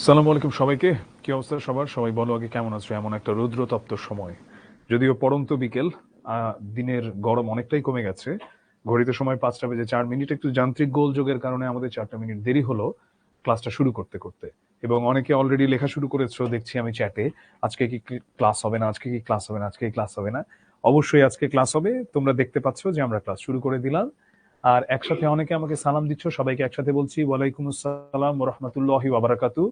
সালামু আলাইকুম সবাইকে। কি অবস্থা সবার? সবাই বলো আগে কেমন আছো এমন একটা রৌদ্রতপ্ত সময়। যদিও পড়ন্ত বিকেল, দিনের গরম অনেকটাই কমে গেছে। ঘড়িতে সময় 5টা বেজে 4 মিনিট। একটু যান্ত্রিক গোলযোগের কারণে আমাদের 4টা মিনিট দেরি হলো ক্লাসটা শুরু করতে করতে। এবং অনেকে অলরেডি লেখা শুরু করেছো দেখছি আমি চ্যাটে, আজকে কি ক্লাস হবে না, আজকে কি ক্লাস হবে না, আজকে কি ক্লাস হবে না। অবশ্যই আজকে ক্লাস হবে, তোমরা দেখতে পাচ্ছ যে আমরা ক্লাস শুরু করে দিলাম। আর একসাথে অনেকে আমাকে সালাম দিচ্ছ, সবাইকে একসাথে বলছি ওয়ালাইকুম আসসালাম ওয়া রাহমাতুল্লাহি ওয়া বারাকাতু।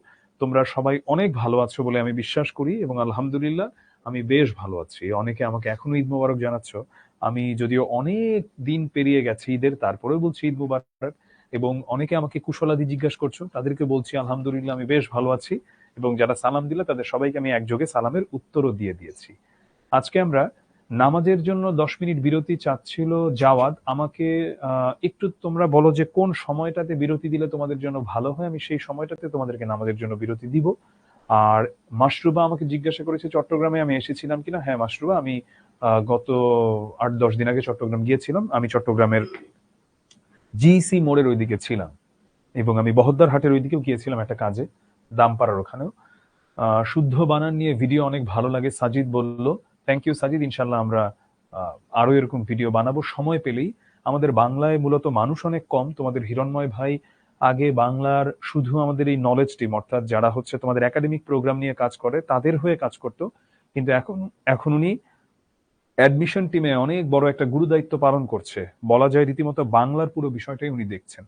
তোমরা সবাই অনেক ভালো আছো বলে আমি বিশ্বাস করি এবং আলহামদুলিল্লাহ আমি বেশ ভালো আছি। অনেকে আমাকে এখনো ঈদ মোবারক জানাচ্ছ। আমি যদিও অনেক দিন পেরিয়ে গেছে ঈদের, তারপরেও বলছি ঈদ মোবারক। এবং অনেকে আমাকে কুশলাদি জিজ্ঞাসা করছো, তাদেরকে বলছি আলহামদুলিল্লাহ আমি বেশ ভালো আছি। এবং যারা সালাম দিলে তাদের সবাইকে আমি একযোগে সালামের উত্তরও দিয়ে দিয়েছি। আজকে আমরা নামাজের জন্য 10 মিনিট বিরতি চাচ্ছিল জাওয়াদ আমাকে। একটু তোমরা বলো যে কোন সময়টাতে বিরতি দিলে তোমাদের জন্য ভালো হয়, আমি সেই সময়টাতে তোমাদেরকে নামাজের জন্য বিরতি দিব। আর মাশরুবা আমাকে জিজ্ঞাসা করেছে চট্টগ্রামে আমি এসেছিলাম কিনা। হ্যাঁ মাশরুবা, আমি গত 8-10 দিন আগে চট্টগ্রাম গিয়েছিলাম। আমি চট্টগ্রামের জিসি মোড়ের ওইদিকে ছিলাম এবং আমি বহদ্দার হাটের ওইদিকেও গিয়েছিলাম একটা কাজে, দামপাড়ার ওখানেও। শুদ্ধ বানান নিয়ে ভিডিও অনেক ভালো লাগে সাজিদ বলল। থ্যাংক ইউ সাজিদ, ইনশাল্লাহ আমরা আরো এরকম ভিডিও বানাবো সময় পেলেই। আমাদের বাংলায় মূলত মানুষ অনেক কম। তোমাদের হিরণময় ভাই আগে বাংলার শুধু আমাদের এই নলেজ টিম, অর্থাৎ যারা হচ্ছে তোমাদের একাডেমিক প্রোগ্রাম নিয়ে কাজ করে তাদের হয়ে কাজ করতো। কিন্তু এখন এখন উনি অ্যাডমিশন টিমে অনেক বড় একটা গুরুদায়িত্ব পালন করছে। বলা যায় রীতিমতো বাংলার পুরো বিষয়টাই উনি দেখছেন।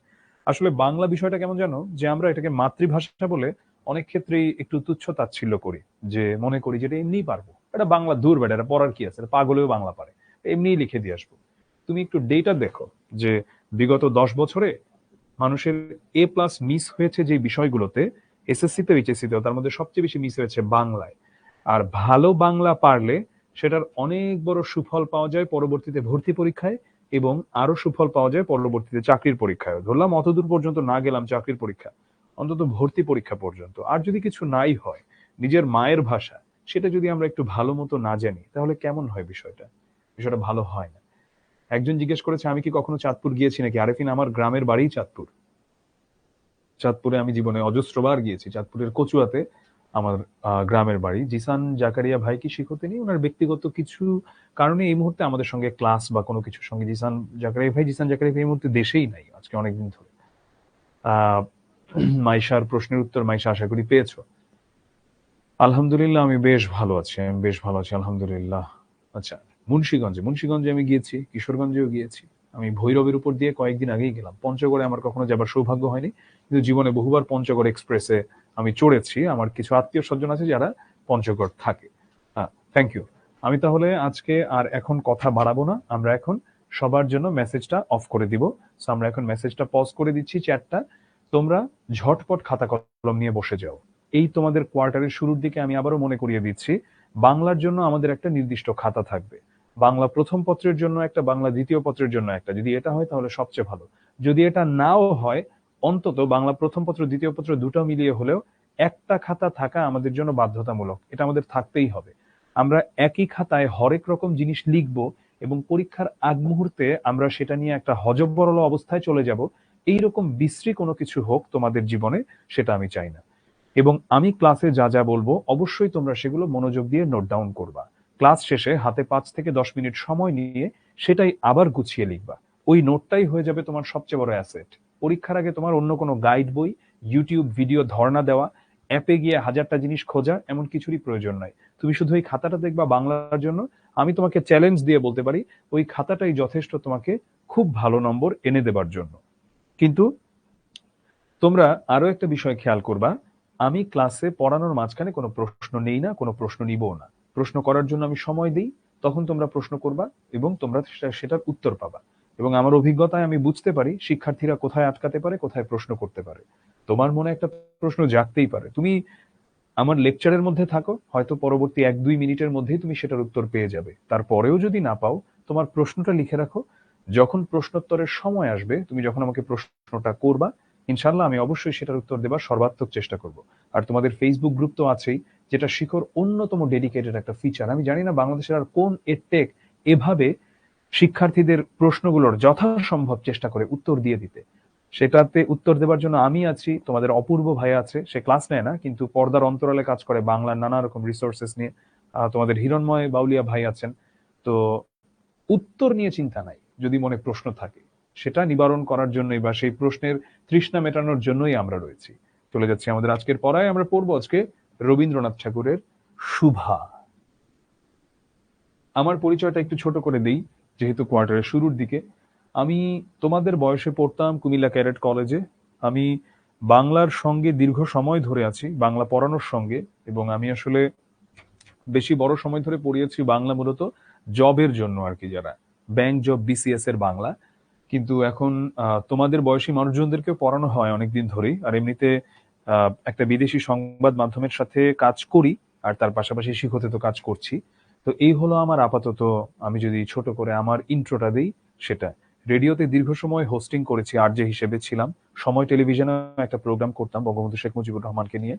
আসলে বাংলা বিষয়টা কেমন জানো, যে আমরা এটাকে মাতৃভাষা বলে অনেক ক্ষেত্রেই একটু তুচ্ছ তাচ্ছিল্য করি, যে মনে করি যেটা এমনিই পারবো, এটা বাংলা দূর বেটা, এটা পড়ার কি আছে, এটা পাগলেও বাংলা পারে, এমনিই লিখে দিয়ে আসবো। তুমি একটু ডেটা দেখো যে বিগত 10 বছরে মানুষের A+ মিস হয়েছে যে বিষয়গুলোতে, এসএসসি তে এইচএসসি তেও, তার মধ্যে সবচেয়ে বেশি মিস হয়েছে বাংলায়। আর ভালো বাংলা পারলে সেটার অনেক বড় সুফল পাওয়া যায় পরবর্তীতে ভর্তি পরীক্ষায়, এবং আরো সুফল পাওয়া যায় পরবর্তীতে চাকরির পরীক্ষায়। ধরলাম অতদূর পর্যন্ত না গেলাম চাকরির পরীক্ষা, অন্তত ভর্তি পরীক্ষা পর্যন্ত। আর যদি কিছু নাই হয়, নিজের মায়ের ভাষা সেটা যদি আমরা একটু ভালো মতো না জানি, তাহলে কেমন হয় বিষয়টা? বিষয়টা ভালো হয় না। একজন জিজ্ঞেস করেছে আমি কি কখনো চাঁদপুর গিয়েছি নাকি। আরেফিন, আমার গ্রামের বাড়ি চাঁদপুর। চাঁদপুরে আমি জীবনে অজস্রবার গিয়েছি। চাঁদপুরের কচুয়াতে আমার গ্রামের বাড়ি। জিসান জাকারিয়া ভাই কি শিক্ষতে নেই, ওনার ব্যক্তিগত কিছু কারণে এই মুহূর্তে আমাদের সঙ্গে ক্লাস বা কোনো কিছুর সঙ্গে জিসান জাকারিয়া ভাই এই মুহূর্তে দেশেই নাই আজকে অনেকদিন ধরে। আহ মাইশার প্রশ্নের উত্তর মাইশা আশা করি পেয়েছো। আলহামদুলিল্লাহ আমি বেশ ভালো আছি, আমি বেশ ভালো আছি আলহামদুলিল্লাহ। আচ্ছা, মুন্সিগঞ্জে আমি গিয়েছি, কিশোরগঞ্জেও গিয়েছি। আমি ভৈরবের উপর দিয়ে কয়েকদিন আগেই গেলাম। পঞ্চগড়ে আমার কখনো যাবার সৌভাগ্য হয়নি, কিন্তু জীবনে বহুবার পঞ্চগড় এক্সপ্রেসে আমি চড়েছি। আমার কিছু আত্মীয় স্বজন আছে যারা পঞ্চগড় থাকে। হ্যাঁ, থ্যাংক ইউ। আমি তাহলে আজকে আর এখন কথা বাড়াবো না, আমরা এখন সবার জন্য মেসেজটা অফ করে দিব। সো আমরা এখন মেসেজটা পজ করে দিচ্ছি, চ্যাটটা। তোমরা ঝটপট খাতা কলম নিয়ে বসে যাও। এই তোমাদের কোয়ার্টারের শুরুর দিকে আমি আবারও মনে করিয়ে দিচ্ছি, বাংলার জন্য আমাদের একটা নির্দিষ্ট খাতা থাকবে। বাংলা প্রথম পত্রের জন্য একটা, বাংলা দ্বিতীয় পত্রের জন্য একটা। যদি এটা হয় তাহলে সবচেয়ে ভালো। যদি এটা নাও হয়, অন্তত বাংলা প্রথম পত্র দ্বিতীয় পত্র দুটো মিলিয়ে হলেও একটা খাতা থাকা আমাদের জন্য বাধ্যতামূলক। এটা আমাদের থাকতেই হবে। আমরা একই খাতায় হরেক রকম জিনিস লিখব এবং পরীক্ষার আগ মুহূর্তে আমরা সেটা নিয়ে একটা হযবরল অবস্থায় চলে যাব। এইরকম বিশ্রী কোনো কিছু হোক তোমাদের জীবনে, সেটা আমি চাই না। এবং আমি ক্লাসে যা যা বলবো অবশ্যই তোমরা সেগুলো মনোযোগ দিয়ে নোট ডাউন করবা। ক্লাস শেষে হাতে 5 থেকে 10 মিনিট সময় নিয়ে সেটাই আবার গুছিয়ে লিখবা। ওই নোটটাই হয়ে যাবে তোমার সবচেয়ে বড় অ্যাসেট। পরীক্ষার আগে তোমার অন্য কোনো গাইড বই, ইউটিউব ভিডিও ধর্ণা দেওয়া, অ্যাপে গিয়ে হাজারটা জিনিস খোঁজা, এমন কিছুরই প্রয়োজন নাই। তুমি শুধু এই খাতাটা দেখবা বাংলার জন্য। আমি তোমাকে চ্যালেঞ্জ দিয়ে বলতে পারি, ওই খাতাটাই যথেষ্ট তোমাকে খুব ভালো নম্বর এনে দেবার জন্য। কিন্তু তোমরা আরো একটা বিষয় খেয়াল করবা, আমি ক্লাসে পড়ানোর মাঝখানে কোনো প্রশ্ন নেই না, কোনো প্রশ্ন নিবও না। প্রশ্ন করার জন্য আমি সময় দিই, তখন তোমরা প্রশ্ন করবা এবং তোমরা সেটার উত্তর পাবা। এবং আমার অভিজ্ঞতায় আমি বুঝতে পারি শিক্ষার্থীরা কোথায় আটকাতে পারে, কোথায় প্রশ্ন করতে পারে। তোমার মনে একটা প্রশ্ন জাগতেই পারে, তুমি আমার লেকচারের মধ্যে থাকো, হয়তো পরবর্তী 1-2 মিনিটের মধ্যেই তুমি সেটার উত্তর পেয়ে যাবে। তারপরেও যদি না পাও, তোমার প্রশ্নটা লিখে রাখো। যখন প্রশ্নোত্তরের সময় আসবে, তুমি যখন আমাকে প্রশ্নটা করবা, ইনশাল্লাহ আমি অবশ্যই সেটার উত্তর দেবার সর্বাত্মক চেষ্টা করব। আর তোমাদের ফেসবুক গ্রুপ তো আছেই, যেটা শিখর অন্যতম ডেডিকেটেড একটা ফিচার। আমি জানি না বাংলাদেশের আর কোন এডটেক এভাবে শিক্ষার্থীদের প্রশ্নগুলোর যথাসম্ভব চেষ্টা করে উত্তর দিয়ে দিতে। সেটাতে উত্তর দেওয়ার জন্য আমি আছি, তোমাদের অপূর্ব ভাই আছে, সে ক্লাস নেয় না কিন্তু পর্দার অন্তরালে কাজ করে বাংলার নানা রকম রিসোর্সেস নিয়ে। তোমাদের হিরণময় বাউলিয়া ভাই আছেন। তো উত্তর নিয়ে চিন্তা নাই, যদি মনে প্রশ্ন থাকে সেটা নিবারণ করার জন্যই বা সেই প্রশ্নের তৃষ্ণা মেটানোর জন্যই আমরা রয়েছি। চলে যাচ্ছি আমাদের আজকের পড়ায়। আমরা পড়বো আজকে রবীন্দ্রনাথ ঠাকুরের শুভা। আমার পরিচয়টা একটু ছোট করে দেই, যেহেতু কোয়ার্টারের শুরুর দিকে। আমি তোমাদের বয়সে পড়তাম কুমিল্লা ক্যাডেট কলেজে। আমি বাংলার সঙ্গে দীর্ঘ সময় ধরে আছি, বাংলা পড়ানোর সঙ্গে। এবং আমি আসলে বেশি বড় সময় ধরে পড়িয়েছি বাংলা মূলত জবের জন্য আর কি, যারা ব্যাংক জব, বিসিএস এর বাংলা। কিন্তু এখন তোমাদের বয়সী মানুষজনদেরকেও পড়ানো হয় অনেকদিন ধরেই। আর এমনিতে একটা বিদেশি সংবাদ মাধ্যমের সাথে কাজ করি, আর তার পাশাপাশি শিক্ষতে তো কাজ করছি। তো এই হলো আমার আপাতত, আমি যদি ছোট করে আমার ইন্ট্রোটা দিই সেটা। রেডিওতে দীর্ঘ সময় হোস্টিং করেছি, আরজে হিসেবে ছিলাম। সময় টেলিভিশনে একটা প্রোগ্রাম করতাম বঙ্গবন্ধু শেখ মুজিবুর রহমানকে নিয়ে।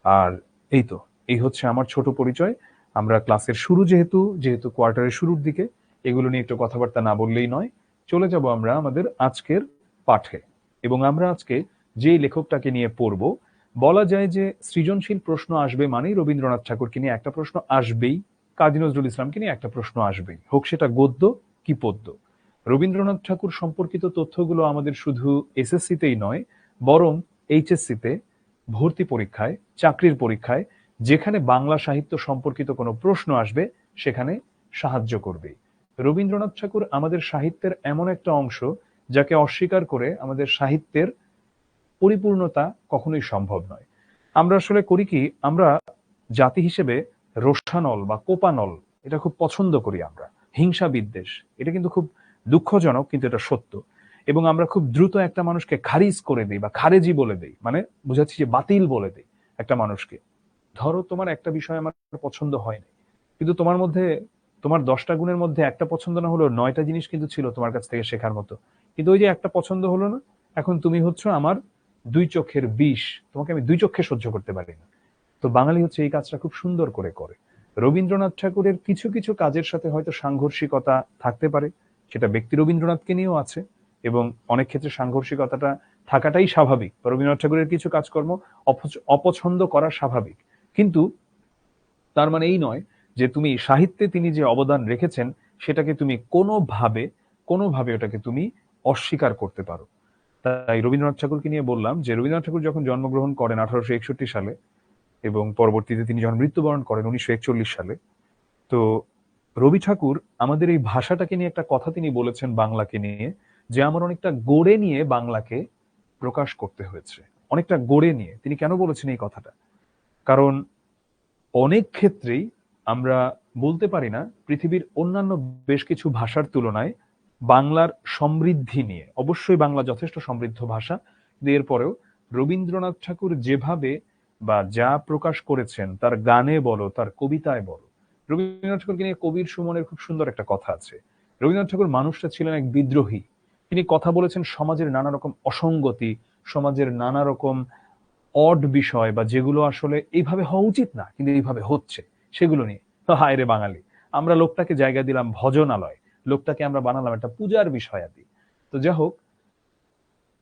আর এই তো, এই হচ্ছে আমার ছোট পরিচয়। আমরা ক্লাসের শুরু, যেহেতু যেহেতু কোয়ার্টারের শুরুর দিকে, এগুলো নিয়ে একটু কথাবার্তা না বললেই নয়। চলে যাব আমরা আমাদের আজকের পাঠে। এবং আমরা আজকে যে লেখকটাকে নিয়ে পড়ব, বলা যায় যে সৃজনশীল প্রশ্ন আসবে মানেই রবীন্দ্রনাথ ঠাকুরকে নিয়ে একটা প্রশ্ন আসবেই, কাজী নজরুল ইসলামকে নিয়ে একটা প্রশ্ন আসবেই, হোক সেটা গদ্য কি পদ্য। রবীন্দ্রনাথ ঠাকুর সম্পর্কিত তথ্যগুলো আমাদের শুধু এসএসসিতেই নয়, বরং এইচএসসিতে, ভর্তি পরীক্ষায়, চাকরির পরীক্ষায়, যেখানে বাংলা সাহিত্য সম্পর্কিত কোনো প্রশ্ন আসবে সেখানে সাহায্য করবে। রবীন্দ্রনাথ ঠাকুর আমাদের সাহিত্যের এমন একটা অংশ যাকে অস্বীকার করে আমাদের সাহিত্যের পরিপূর্ণতা কখনোই সম্ভব নয়। আমরা আসলে করি কি, আমরা জাতি হিসেবে রোষানল বা কোপানল এটা খুব পছন্দ করি আমরা। হিংসা বিদ্বেষ, এটা কিন্তু খুব দুঃখজনক, কিন্তু এটা সত্য। এবং আমরা খুব দ্রুত একটা মানুষকে খারিজ করে দিই বা খারেজি বলে দিই, মানে বুঝাচ্ছি যে বাতিল বলে দিই একটা মানুষকে। ধরো তোমার একটা বিষয় আমার পছন্দ হয়নি, কিন্তু তোমার মধ্যে, তোমার 10টা গুণের মধ্যে একটা পছন্দ না হলেও 9টা জিনিস কিন্তু ছিল তোমার কাছ থেকে শেখার মতো। কিন্তু ওই যে একটা পছন্দ হলো না, এখন তুমি হচ্ছে আমার দুই চোখের বিষ, তোমাকে আমি দুই চোখে সহ্য করতে পারি না। তো বাঙালি হচ্ছে এই কাজটা খুব সুন্দর করে করে। রবীন্দ্রনাথ ঠাকুরের কিছু কিছু কাজের সাথে হয়তো সাংঘর্ষিকতা থাকতে পারে, সেটা ব্যক্তি রবীন্দ্রনাথকে নিয়েও আছে। এবং অনেক ক্ষেত্রে সাংঘর্ষিকতাটা থাকাটাই স্বাভাবিক। রবীন্দ্রনাথ ঠাকুরের কিছু কাজকর্ম অপছন্দ করা স্বাভাবিক। কিন্তু তার মানে এই নয় যে তুমি সাহিত্যে তিনি যে অবদান রেখেছেন সেটাকে তুমি কোনোভাবে কোনোভাবে ওটাকে তুমি অস্বীকার করতে পারো। তাই রবীন্দ্রনাথ ঠাকুরকে নিয়ে বললাম যে রবীন্দ্রনাথ ঠাকুর যখন জন্মগ্রহণ করেন 1861 সালে, এবং পরবর্তীতে তিনি যখন মৃত্যুবরণ করেন 1941 সালে, তো রবি ঠাকুর আমাদের এই ভাষাটাকে নিয়ে একটা কথা তিনি বলেছেন বাংলাকে নিয়ে, যে আমার অনেকটা গড়ে নিয়ে বাংলাকে প্রকাশ করতে হয়েছে। অনেকটা গড়ে নিয়ে তিনি কেন বলেছেন এই কথাটা? কারণ অনেক ক্ষেত্রেই আমরা বলতে পারি না পৃথিবীর অন্যান্য বেশ কিছু ভাষার তুলনায় বাংলার সমৃদ্ধি নিয়ে। অবশ্যই বাংলা যথেষ্ট সমৃদ্ধ ভাষা, কিন্তু এরপরেও রবীন্দ্রনাথ ঠাকুর যেভাবে বা যা প্রকাশ করেছেন তার গানে বলো, তার কবিতায় বলো। রবীন্দ্রনাথ ঠাকুরকে নিয়ে কবির সুমনের খুব সুন্দর একটা কথা আছে। রবীন্দ্রনাথ ঠাকুর মানুষটা ছিলেন এক বিদ্রোহী। তিনি কথা বলেছেন সমাজের নানা রকম অসঙ্গতি, সমাজের নানা রকম অড বিষয়, বা যেগুলো আসলে এইভাবে হওয়া উচিত না কিন্তু এইভাবে হচ্ছে, সেগুলো নিয়ে। তো হায় রে বাঙালি, আমরা লোকটাকে জায়গা দিলাম ভজনালয়, লোকটাকে আমরা বানালাম একটা পূজার বিষয়াদি। তো যাই হোক,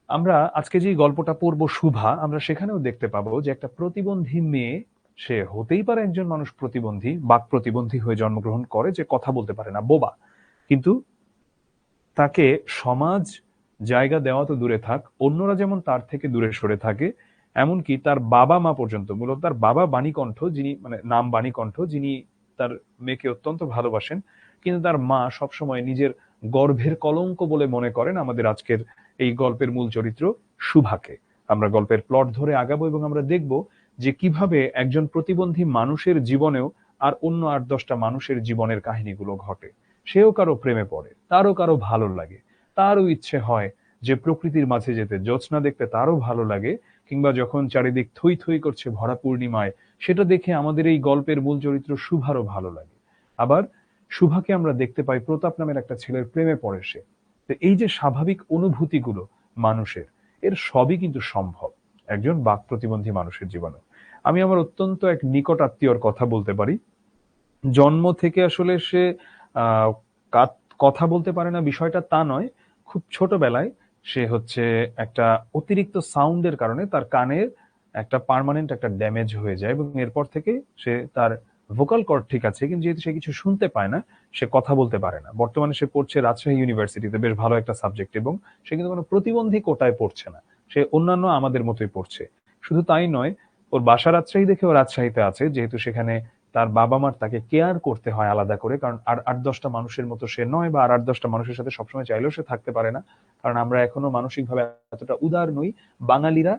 আমরা আজকে যে গল্পটা পড়বো শুভা, আমরা সেখানেও দেখতে পাবো যে একটা প্রতিবন্ধী মেয়ে, সে হতেই পারে একজন মানুষ প্রতিবন্ধী, বাক প্রতিবন্ধী হয়ে জন্মগ্রহণ করে, যে কথা বলতে পারে না, বোবা। কিন্তু তাকে সমাজ জায়গা দেওয়া তো দূরে থাক, অন্যরা যেমন তার থেকে দূরে সরে থাকে, এমনকি তার বাবা মা পর্যন্ত, মূলত তার বাবা বাণীকণ্ঠ, যিনি মানে নাম বাণীকণ্ঠ, যিনি তার মেয়েকে অত্যন্ত ভালোবাসেন, কিন্তু তার মা সবসময় নিজের গর্ভের কলঙ্ক বলে মনে করেন আমাদের আজকের এই গল্পের মূল চরিত্র শুভাকে। আমরা গল্পের প্লট ধরে আগাবো এবং আমরা দেখব যে কিভাবে একজন প্রতিবন্ধী মানুষের জীবনেও আর অন্য 8-10টা মানুষের জীবনের কাহিনীগুলো ঘটে। সেও কারো প্রেমে পড়ে, তারও কারো ভালো লাগে, তারও ইচ্ছে হয় যে প্রকৃতির মাঝে যেতে, জ্যোৎস্না দেখতে তারও ভালো লাগে, কিংবা যখন চারিদিক থই থই করছে ভরা পূর্ণিমায়, সেটা দেখে আমাদের এই গল্পের মূল চরিত্র শুভারও ভালো লাগে। আবার শুভাকে আমরা দেখতে পাই প্রতাপ নামের একটা ছেলের প্রেমে পড়ে সে। তো এই যে স্বাভাবিক অনুভূতিগুলো মানুষের, এর সবই কিন্তু সম্ভব একজন বাক প্রতিবন্ধী মানুষের জীবনে। আমি আমার অত্যন্ত এক নিকট আত্মীয়র কথা বলতে পারি। জন্ম থেকে আসলে সে আহ কথা বলতে পারে না বিষয়টা তা নয়, খুব ছোটবেলায় সে হচ্ছে একটা অতিরিক্ত সাউন্ডের কারণে তার কানের একটা পার্মানেন্ট একটা ড্যামেজ হয়ে যায়, এবং এরপর থেকে সে তার ভোকাল কর্ড ঠিক আছে, কিন্তু যেহেতু সে কিছু শুনতে পায় না, সে কথা বলতে পারে না। বর্তমানে সে পড়ছে রাজশাহী ইউনিভার্সিটিতে, বেশ ভালো একটা সাবজেক্ট, এবং সে কিন্তু কোনো প্রতিবন্ধী কোটায় পড়ছে না, সে অন্যান্য আমাদের মতোই পড়ছে। শুধু তাই নয়, ওর বাসা রাজশাহী দেখে ও রাজশাহীতে আছে, যেহেতু সেখানে তার বাবা মার তাকে কেয়ার করতে হয় আলাদা করে, কারণ আর ৮-১০টা মানুষের মতো সে নয়, বা আর ৮-১০টা মানুষের সাথে সবসময় চাইলেও সে থাকতে পারে না, কারণ আমরা এখনো মানসিকভাবে এতটা উদার নই। বাঙালিরা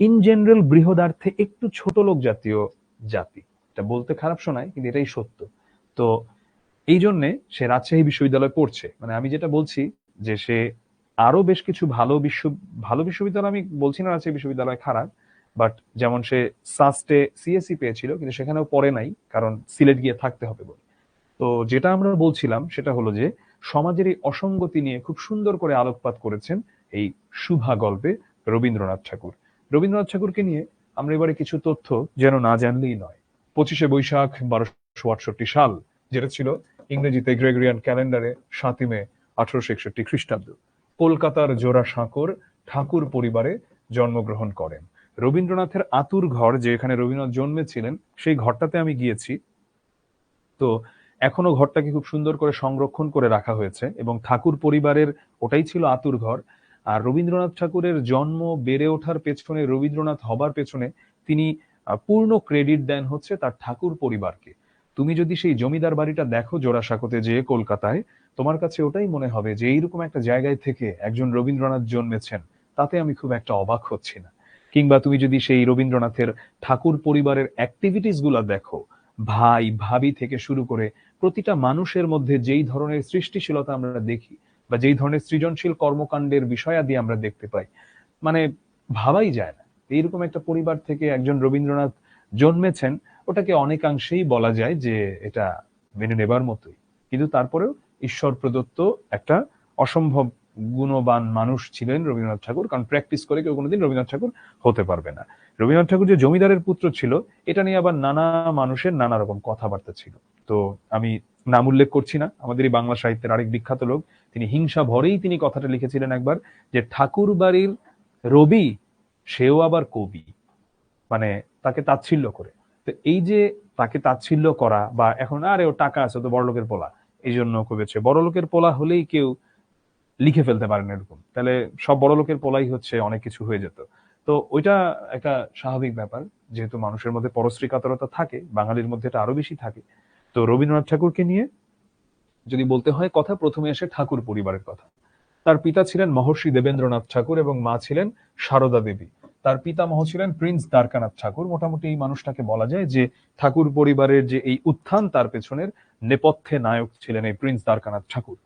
ইন জেনারেল বৃহদার্থে একটু ছোট লোক জাতীয় জাতি। এটা বলতে খারাপ শোনায়, কিন্তু এটাই সত্য। তো এই জন্যে সে রাজশাহী বিশ্ববিদ্যালয়ে পড়ছে। মানে আমি যেটা বলছি যে সে আরো বেশ কিছু ভালো বিশ্ববিদ্যালয়, আমি বলছি না রাজশাহী বিশ্ববিদ্যালয় খারাপ, বাট যেমন সে সাস্টে সিএসসি পেয়েছিল, কিন্তু সেখানেও পড়ে নাই, কারণ সিলেট গিয়ে থাকতে হবে বলে। তো যেটা আমরা বলছিলাম সেটা হলো যে সমাজের এই অসঙ্গতি নিয়ে খুব সুন্দর করে আলোকপাত করেছেন এই শুভা গল্পে রবীন্দ্রনাথ ঠাকুর। রবীন্দ্রনাথ ঠাকুরকে নিয়ে আমরা এবারে কিছু তথ্য যেন না জানলেই নয়। 25শে বৈশাখ 1268 সাল, যেটা ছিল ইংরেজিতে গ্রেগরিয়ান ক্যালেন্ডারে 7ই মে 1861 খ্রিস্টাব্দ, কলকাতার জোড়াসাঁকোর ঠাকুর পরিবারে জন্মগ্রহণ করেন। রবীন্দ্রনাথের আতুর ঘর, যেখানে রবীন্দ্রনাথ জন্মেছিলেন, সেই ঘরটাতে আমি গিয়েছি। তো এখনো ঘরটাকে খুব সুন্দর করে সংরক্ষণ করে রাখা হয়েছে, এবং ঠাকুর পরিবারের ওটাই ছিল আতুর ঘর। আর রবীন্দ্রনাথ ঠাকুরের জন্ম, বেড়ে ওঠার পেছনে, রবীন্দ্রনাথ হবার পেছনে তিনি পূর্ণ ক্রেডিট দেন হচ্ছে তার ঠাকুর পরিবারকে। তুমি যদি সেই জমিদার বাড়িটা দেখো জোড়াসাঁকোতে, যে কলকাতায়, তোমার কাছে ওটাই মনে হবে যে এইরকম একটা জায়গায় থেকে একজন রবীন্দ্রনাথ জন্মেছেন, তাতে আমি খুব একটা অবাক হচ্ছি না। কিংবা তুমি যদি সেই রবীন্দ্রনাথের ঠাকুর পরিবারের অ্যাক্টিভিটিস গুলা দেখো, ভাই ভাবি থেকে শুরু করে প্রতিটা মানুষের মধ্যে যেই ধরনের সৃষ্টিশীলতা আমরা দেখি, বা যেই ধরনের সৃজনশীল কর্মকাণ্ডের বিষয়াদি আমরা দেখতে পাই, মানে ভাবাই যায় না এইরকম একটা পরিবার থেকে একজন রবীন্দ্রনাথ জন্মেছেন। ওটাকে অনেকাংশেই বলা যায় যে এটা মেনে নেবার মতোই, কিন্তু তারপরেও ঈশ্বর প্রদত্ত একটা অসম্ভব গুণবান মানুষ ছিলেন রবীন্দ্রনাথ ঠাকুর, কারণ প্র্যাকটিস করে কেউ কোনোদিন রবীন্দ্রনাথ ঠাকুর হতে পারবে না। রবীন্দ্রনাথ ঠাকুর যে জমিদারের পুত্র ছিল, এটা নিয়ে আবার নানা মানুষের নানা রকম কথাবার্তা ছিল। তো আমি নাম উল্লেখ করছি না, আমাদের এই বাংলা সাহিত্যের আরেক বিখ্যাত লোক, তিনি হিংসা ভরেই তিনি কথাটা লিখেছিলেন একবার, যে ঠাকুর বাড়ির রবি সেও আবার কবি, মানে তাকে তাচ্ছিল্য করে। তো এই যে তাকে তাচ্ছিল্য করা, বা এখন আরে ও টাকা আছে, তো বড়লোকের পোলা, এই জন্য কবেছে, বড়লোকের পোলা হলেই কেউ লিখে ফেলতে পারেন এরকম, তাহলে সব বড় লোকের পোলাই হচ্ছে অনেক কিছু হয়ে যেত। তো ওইটা একটা স্বাভাবিক ব্যাপার, যেহেতু মানুষের মধ্যে পরশ্রী কাতরতা থাকে, বাঙালির মধ্যে এটা আরো বেশি থাকে। তো রবীন্দ্রনাথ ঠাকুরকে নিয়ে যদি বলতে হয় কথা, প্রথমে আসে ঠাকুর পরিবারের কথা। তার পিতা ছিলেন মহর্ষি দেবেন্দ্রনাথ ঠাকুর এবং মা ছিলেন সারদা দেবী। তার পিতামহ ছিলেন প্রিন্স দ্বারকানাথ ঠাকুর। মোটামুটি এই মানুষটাকে বলা যায় যে ঠাকুর পরিবারের যে এই উত্থান, তার পেছনের নেপথ্যে নায়ক ছিলেন এই প্রিন্স দ্বারকানাথ ঠাকুর।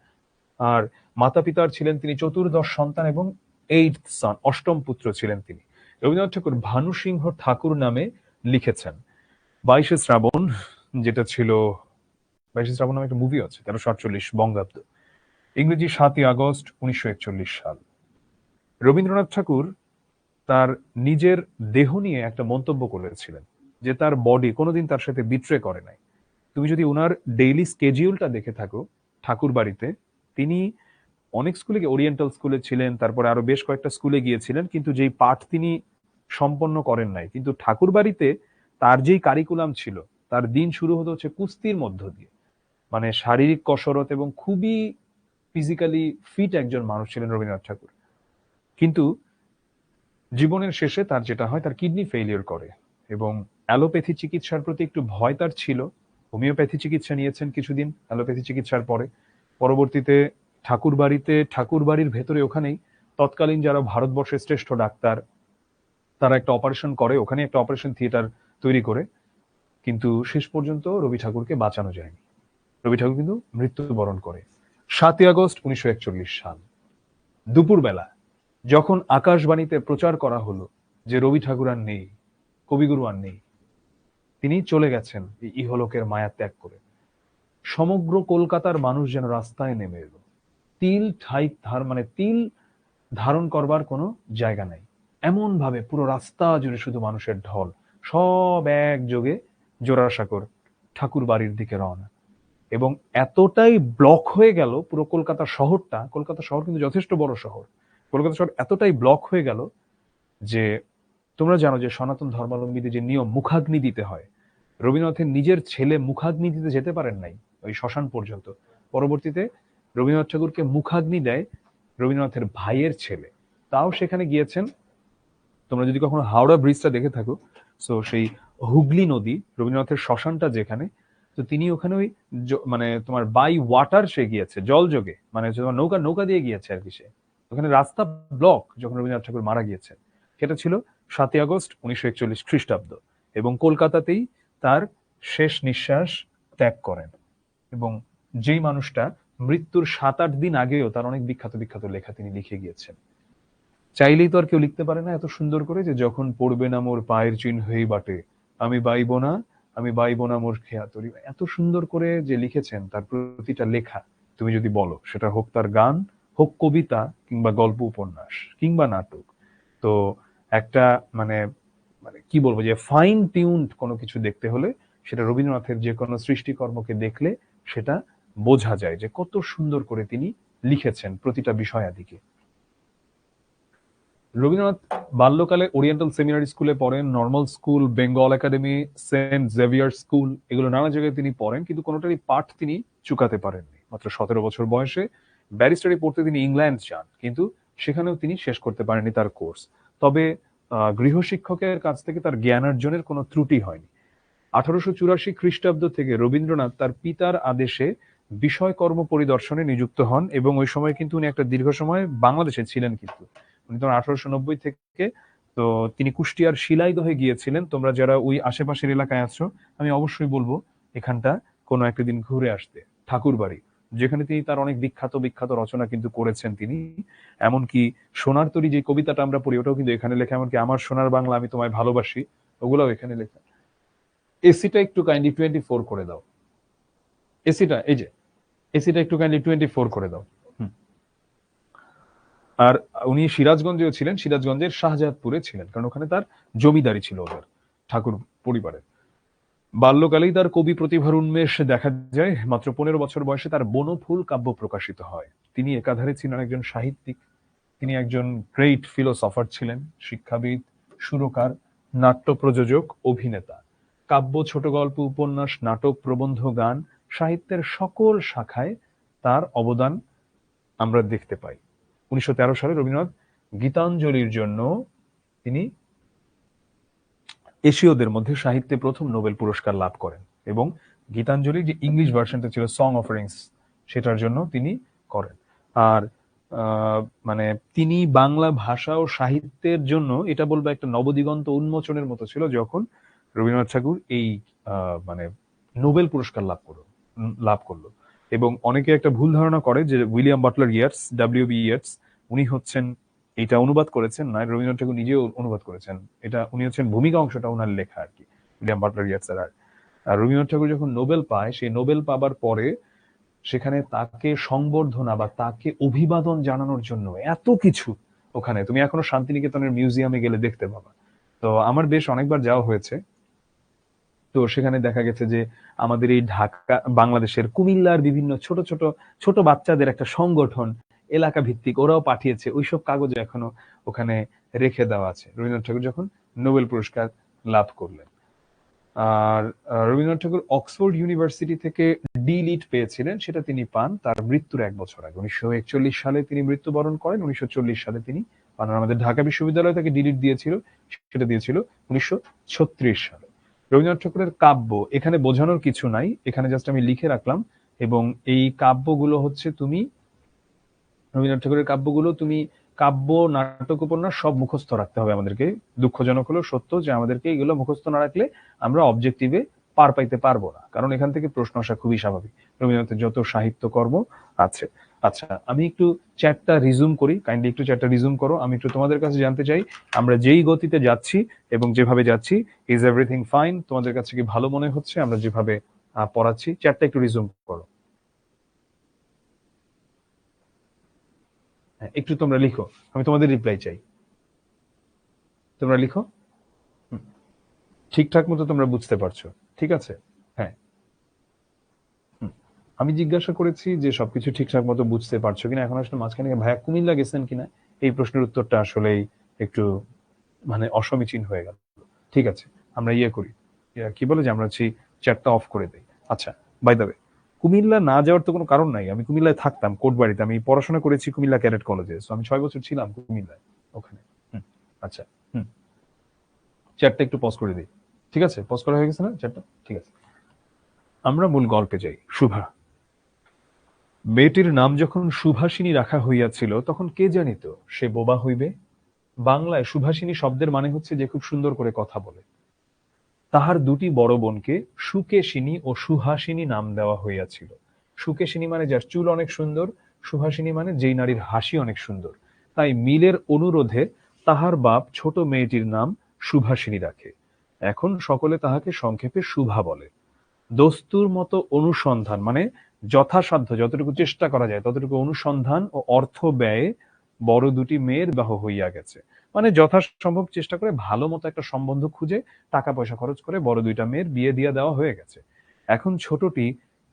আর মাতা পিতার ছিলেন তিনি চতুর্দশ সন্তান এবং এইট সন, অষ্টম পুত্র ছিলেন তিনি। রবীন্দ্রনাথ ঠাকুর ভানুসিংহ ঠাকুর নামে লিখেছেন। 22শে শ্রাবণ, যেটা ছিল, 22শে শ্রাবণ নামে একটা মুভি আছে, 1348 বঙ্গাব্দ, ইংরেজি 7ই আগস্ট 1941 সাল। রবীন্দ্রনাথ ঠাকুর তার নিজের দেহ নিয়ে একটা মন্তব্য করেছিলেন, যে তার বডি কোনোদিন তার সাথে বিট্রে করে নাই। তুমি যদি ওনার ডেইলি স্কেডিউলটা দেখে থাকো ঠাকুর বাড়িতে, তিনি অনেক স্কুলে, ওরিয়েন্টাল স্কুলে ছিলেন, তারপরে আরো বেশ কয়েকটা স্কুলে গিয়েছিলেন, কিন্তু যেই পাঠ তিনি সম্পন্ন করেন নাই। কিন্তু ঠাকুর বাড়িতে তার যেই কারিকুলাম ছিল, তার দিন শুরু হতো হচ্ছে কুস্তির মধ্য দিয়ে, মানে শারীরিক কসরত, এবং খুবই ফিজিক্যালি ফিট একজন মানুষ ছিলেন রবীন্দ্রনাথ ঠাকুর। কিন্তু জীবনের শেষে তার যেটা হয়, তার কিডনি ফেইলিওর করে, এবং অ্যালোপ্যাথি চিকিৎসার প্রতি একটু ভয় তার ছিল। হোমিওপ্যাথি চিকিৎসা নিয়েছেন কিছুদিন অ্যালোপ্যাথি চিকিৎসার পরে। পরবর্তীতে ঠাকুর বাড়িতে, ঠাকুর বাড়ির ভেতরে ওখানেই তৎকালীন যারা ভারতবর্ষের শ্রেষ্ঠ ডাক্তার, তারা একটা অপারেশন করে, ওখানে একটা অপারেশন থিয়েটার তৈরি করে, কিন্তু শেষ পর্যন্ত রবি ঠাকুরকে বাঁচানো যায়নি। রবি ঠাকুর কিন্তু মৃত্যুবরণ করে 7ই আগস্ট 1941 সাল দুপুরবেলা, যখন আকাশবাণীতে প্রচার করা হলো যে রবি ঠাকুর আর নেই, কবিগুরু আর নেই, তিনি চলে গেছেন এই ইহলোকের মায়া ত্যাগ করে। সমগ্র কলকাতার মানুষ যেন রাস্তায় নেমে এলো। তিল ধারণ করবার কোনো জায়গা নাই, এমন ভাবে পুরো রাস্তা জুড়ে শুধু মানুষের ঢল, সব একযোগে জোড়াসাঁকোর ঠাকুর বাড়ির দিকে রওনা। এবং এতটাই ব্লক হয়ে গেল পুরো কলকাতা শহরটা, কলকাতা শহর কিন্তু যথেষ্ট বড় শহর, কলকাতা শহর এতটাই ব্লক হয়ে গেল যে তোমরা জানো যে সনাতন ধর্মাবলম্বীদের যে নিয়ম মুখাগ্নি দিতে হয়, রবীন্দ্রনাথের নিজের ছেলে মুখাগ্নি দিতে যেতে পারেন নাই ওই শ্মশান পর্যন্ত। পরবর্তীতে রবীন্দ্রনাথ ঠাকুরকে মুখাগ্নি দেয় রবীন্দ্রনাথের ভাইয়ের ছেলে, তাও সেখানে গিয়েছেন। তোমরা যদি কখনো হাওড়া ব্রিজটা দেখে থাকো, সো সেই হুগলি নদী রবীন্দ্রনাথের শ্মশানটা যেখানে, তো তিনি ওখানে ওই মানে তোমার বাই ওয়াটার সে গিয়েছে, জল যোগে, মানে তোমার নৌকা নৌকা দিয়ে গিয়েছে আর কি। সে ওখানে রাস্তা ব্লক যখন রবীন্দ্রনাথ ঠাকুর মারা গিয়েছেন, সেটা ছিল 7 আগস্ট 1941 খ্রিস্টাব্দ, এবং কলকাতাতেই তার শেষ নিঃশ্বাস ত্যাগ করেন। এবং যেই মানুষটা মৃত্যুর 7-8 দিন আগেও তার অনেক বিখ্যাত বিখ্যাত লেখা তিনি লিখে গিয়েছেন। চাইলেই তো আর কেউ লিখতে পারে না এত সুন্দর করে যে যখন পড়বে না মোর পায়ের চিহ্নই বাটে, আমি বাইব না, আমি বাইব না মোর খেয়া তরি। এত সুন্দর করে যে লিখেছেন তার প্রতিটা লেখা, তুমি যদি বলো সেটা হোক তার গান, হোক কবিতা, কিংবা গল্প উপন্যাস, কিংবা নাটক, তো একটা মানে মানে কি বলবো, যে ফাইন টিউনড কোনো কিছু দেখতে হলে সেটা রবীন্দ্রনাথের যে কোনো সৃষ্টিকর্মকে দেখলে সেটা বোঝা যায় যে কত সুন্দর করে তিনি লিখেছেন প্রতিটা বিষয়াদিকে। রবীন্দ্রনাথ বাল্যকালে ওরিয়েন্টাল সেমিনারি স্কুলে পড়েন, normal school, Bengal academy, Saint Xavier school, এগুলো নানা জায়গায় তিনি পড়েন, কিন্তু কোনোটারই পাঠ তিনি চুকাতে পারেননি। মাত্র 17 বছর বয়সে ব্যারিস্টারি পড়তে তিনি ইংল্যান্ড যান, কিন্তু সেখানেও তিনি শেষ করতে পারেননি তার কোর্স। তবে গৃহশিক্ষকের কাছ থেকে তার জ্ঞানার্জনের কোনো ত্রুটি হয়নি। 1884 খ্রিস্টাব্দ থেকে রবীন্দ্রনাথ তার পিতার আদেশে বিষয়কর্ম পরিদর্শনে নিযুক্ত হন, এবং ওই সময় কিন্তু উনি একটা দীর্ঘ সময় বাংলাদেশে ছিলেন। কিন্তু উনি তখন 1890 থেকে, তো তিনি কুষ্টিয়ার শিলাইদহে গিয়েছিলেন। তোমরা যারা ওই আশেপাশের এলাকায় আছো, আমি অবশ্যই বলবো এখানটা কোনো একটা দিন ঘুরে আসতে। ঠাকুরবাড়ি, যেখানে তিনি তার অনেক বিখ্যাত বিখ্যাত রচনা কিন্তু করেছেন তিনি। এমনকি সোনার তরী যে কবিতাটা আমরা পড়ি ওটাও কিন্তু এখানে লেখা, এমনকি আমার সোনার বাংলা আমি তোমায় ভালোবাসি, ওগুলাও এখানে লেখা। এসিটা একটু কাইন্ডলি 24 করে দাও। এসিটা এই যে, এসিটা একটু কাইন্ডলি 24 করে দাও। আর উনি সিরাজগঞ্জেও ছিলেন, সিরাজগঞ্জের শাহজাদপুরে ছিলেন, কারণ ওখানে তার জমিদারি ছিল ওদের ঠাকুর পরিবারের। বাল্যকালেই তার কবি প্রতিভার উন্মেষ দেখা যায়। মাত্র 15 বছর বয়সে তার বনফুল কাব্য প্রকাশিত হয়। তিনি একাধারে ছিলেন একজন সাহিত্যিক, তিনি একজন গ্রেট ফিলোসফার ছিলেন, শিক্ষাবিদ, সুরকার, নাট্য প্রযোজক, অভিনেতা। কাব্য, ছোট গল্প, উপন্যাস, নাটক, প্রবন্ধ, গান, সাহিত্যের সকল শাখায় তার অবদান আমরা দেখতে পাই। 1913 সালে রবীন্দ্রনাথ গীতাঞ্জলির জন্য তিনি এশীয়দের মধ্যে সাহিত্যে প্রথম নোবেল পুরস্কার লাভ করেন, এবং গীতাঞ্জলির যে ইংলিশ ভার্সনটা ছিল সং অফারিংস, সেটার জন্য তিনি করেন। আর মানে তিনি বাংলা ভাষা ও সাহিত্যের জন্য এটা বলবো একটা নবদিগন্ত উন্মোচনের মতো ছিল যখন রবীন্দ্রনাথ ঠাকুর এই মানে নোবেল পুরস্কার লাভ করলো। এবং অনেকে একটা ভুল ধারণা করে যে William Butler Yeats, WB Yeats, উনি হচ্ছেন এটা অনুবাদ করেছেন, না, রবীন্দ্রনাথ ঠাকুর নিজেও অনুবাদ করেছেন। এটা উনি হচ্ছেন ভূমিকা অংশটা ওনার লেখা আর কি, উইলিয়াম বাটলার ইয়েটস। আর রবীন্দ্রনাথ ঠাকুর যখন নোবেল পায়, সেই নোবেল পাবার পরে সেখানে তাকে সংবর্ধনা বা তাকে অভিবাদন জানানোর জন্য এত কিছু, ওখানে তুমি এখনো শান্তিনিকেতনের মিউজিয়ামে গেলে দেখতে পাবা। তো আমার বেশ অনেকবার যাওয়া হয়েছে। তো সেখানে দেখা গেছে যে আমাদের এই ঢাকা, বাংলাদেশের কুমিল্লার বিভিন্ন ছোট ছোট ছোট বাচ্চাদের একটা সংগঠন, এলাকা ভিত্তিক, ওরাও পাঠিয়েছে ওইসব কাগজ এখনো ওখানে রেখে দেওয়া আছে রবীন্দ্রনাথ ঠাকুর যখন নোবেল পুরস্কার লাভ করলেন। আর রবীন্দ্রনাথ ঠাকুর অক্সফোর্ড ইউনিভার্সিটি থেকে ডি.লিট পেয়েছিলেন, সেটা তিনি পান তার মৃত্যুর 1 বছর আগে। 1941 সালে তিনি মৃত্যুবরণ করেন, 1940 সালে তিনি পান। আমাদের ঢাকা বিশ্ববিদ্যালয় থেকে ডি.লিট দিয়েছিল, সেটা দিয়েছিল 1936 সালে। রবীন্দ্রনাথ ঠাকুরের কাব্য এখানে বোঝানোর কিছু নাই, এখানে জাস্ট আমি লিখে রাখলাম। এবং এই কাব্যগুলো হচ্ছে তুমি, রবীন্দ্রনাথ ঠাকুরের কাব্যগুলো তুমি কাব্য, নাটক, উপন্যাস সব মুখস্থ রাখতে হবে আমাদেরকে। দুঃখজনক হলো সত্য যে আমাদেরকে এগুলো মুখস্থ না রাখলে আমরা অবজেক্টিভে পার পাইতে পারবো না, কারণ এখান থেকে প্রশ্ন আসা খুবই স্বাভাবিক রবীন্দ্রনাথের যত সাহিত্যকর্ম আছে। আচ্ছা, আমি একটু চ্যাটটা রিজুম করি, কাইন্ডলি একটু চ্যাটটা রিজুম করো। আমি একটু তোমাদের কাছে জানতে চাই আমরা যেই গতিতে যাচ্ছি এবং যেভাবে যাচ্ছি, ইজ এভরিথিং ফাইন? তোমাদের কাছে কি ভালো মনে হচ্ছে আমরা যেভাবে পড়াচ্ছি? চ্যাটটা একটু রিজুম করো, একটু তোমরা লিখো, আমি তোমাদের রিপ্লাই চাই। তোমরা লিখো। ঠিকঠাক মতো তোমরা বুঝতে পারছো? ঠিক আছে, হ্যাঁ। আমি জিজ্ঞাসা করেছি যে সবকিছু ঠিকঠাক মতো বুঝতে পারছো কিনা, এখন আসলে মাঝখানে ভাইয়া কুমিল্লা গেছেন কিনা এই প্রশ্নের উত্তরটা আসলেই একটু মানে অসমীচীন হয়ে গেল। ঠিক আছে, আমরা ইয়ে করি, কি বলে যে আমরা হচ্ছে চ্যাটটা অফ করে দেই। আচ্ছা, বাই দ্য ওয়ে, কুমিল্লা না যাওয়ার তো কোনো কারণ নাই। আমি কুমিল্লায় থাকতাম, কোটবাড়িতে। আমি পড়াশোনা করেছি কুমিল্লা ক্যাডেট কলেজে, সো আমি 6 বছর ছিলাম কুমিল্লায় ওখানে। হুম, আচ্ছা, হুম, চ্যাটটা একটু পজ করে দিই। ঠিক আছে, পজ করা হয়ে গেছে না চ্যাটটা? ঠিক আছে, আমরা মূল গল্পে যাই। শুভা, মেয়েটির নাম যখন সুভাষিনী রাখা হইয়াছিল, তখন কে জানিত সে বোবা হইবে। বাংলায় সুভাষিনী শব্দের মানে হচ্ছে যে খুব সুন্দর করে কথা বলে। তাহার দুটি বড় বোনকে সুকেশিনী ও সুহাসিনী নাম দেওয়া হইয়াছিল। সুকেশিনী মানে যার চুল অনেক সুন্দর, সুহাসিনী মানে যেই নারীর হাসি অনেক সুন্দর। তাই মিলের অনুরোধে তাহার বাপ ছোট মেয়েটির নাম সুভাষিনী রাখে। এখন সকলে তাহাকে সংক্ষেপে শুভা বলে। দস্তুর মতো অনুসন্ধান মানে যথাসাধ্য যতটুকু চেষ্টা করা যায় ততটুকু অনুসন্ধান ও অর্থ ব্যয়ে বড় দুটি মেয়ের বিবাহ হইয়া গেছে। মানে যথাসম্ভব চেষ্টা করে ভালো মতো একটা সম্বন্ধ খুঁজে টাকা পয়সা খরচ করে বড় দুইটা মেয়ের বিয়ে দিয়ে দেওয়া হয়ে গেছে। এখন ছোটটি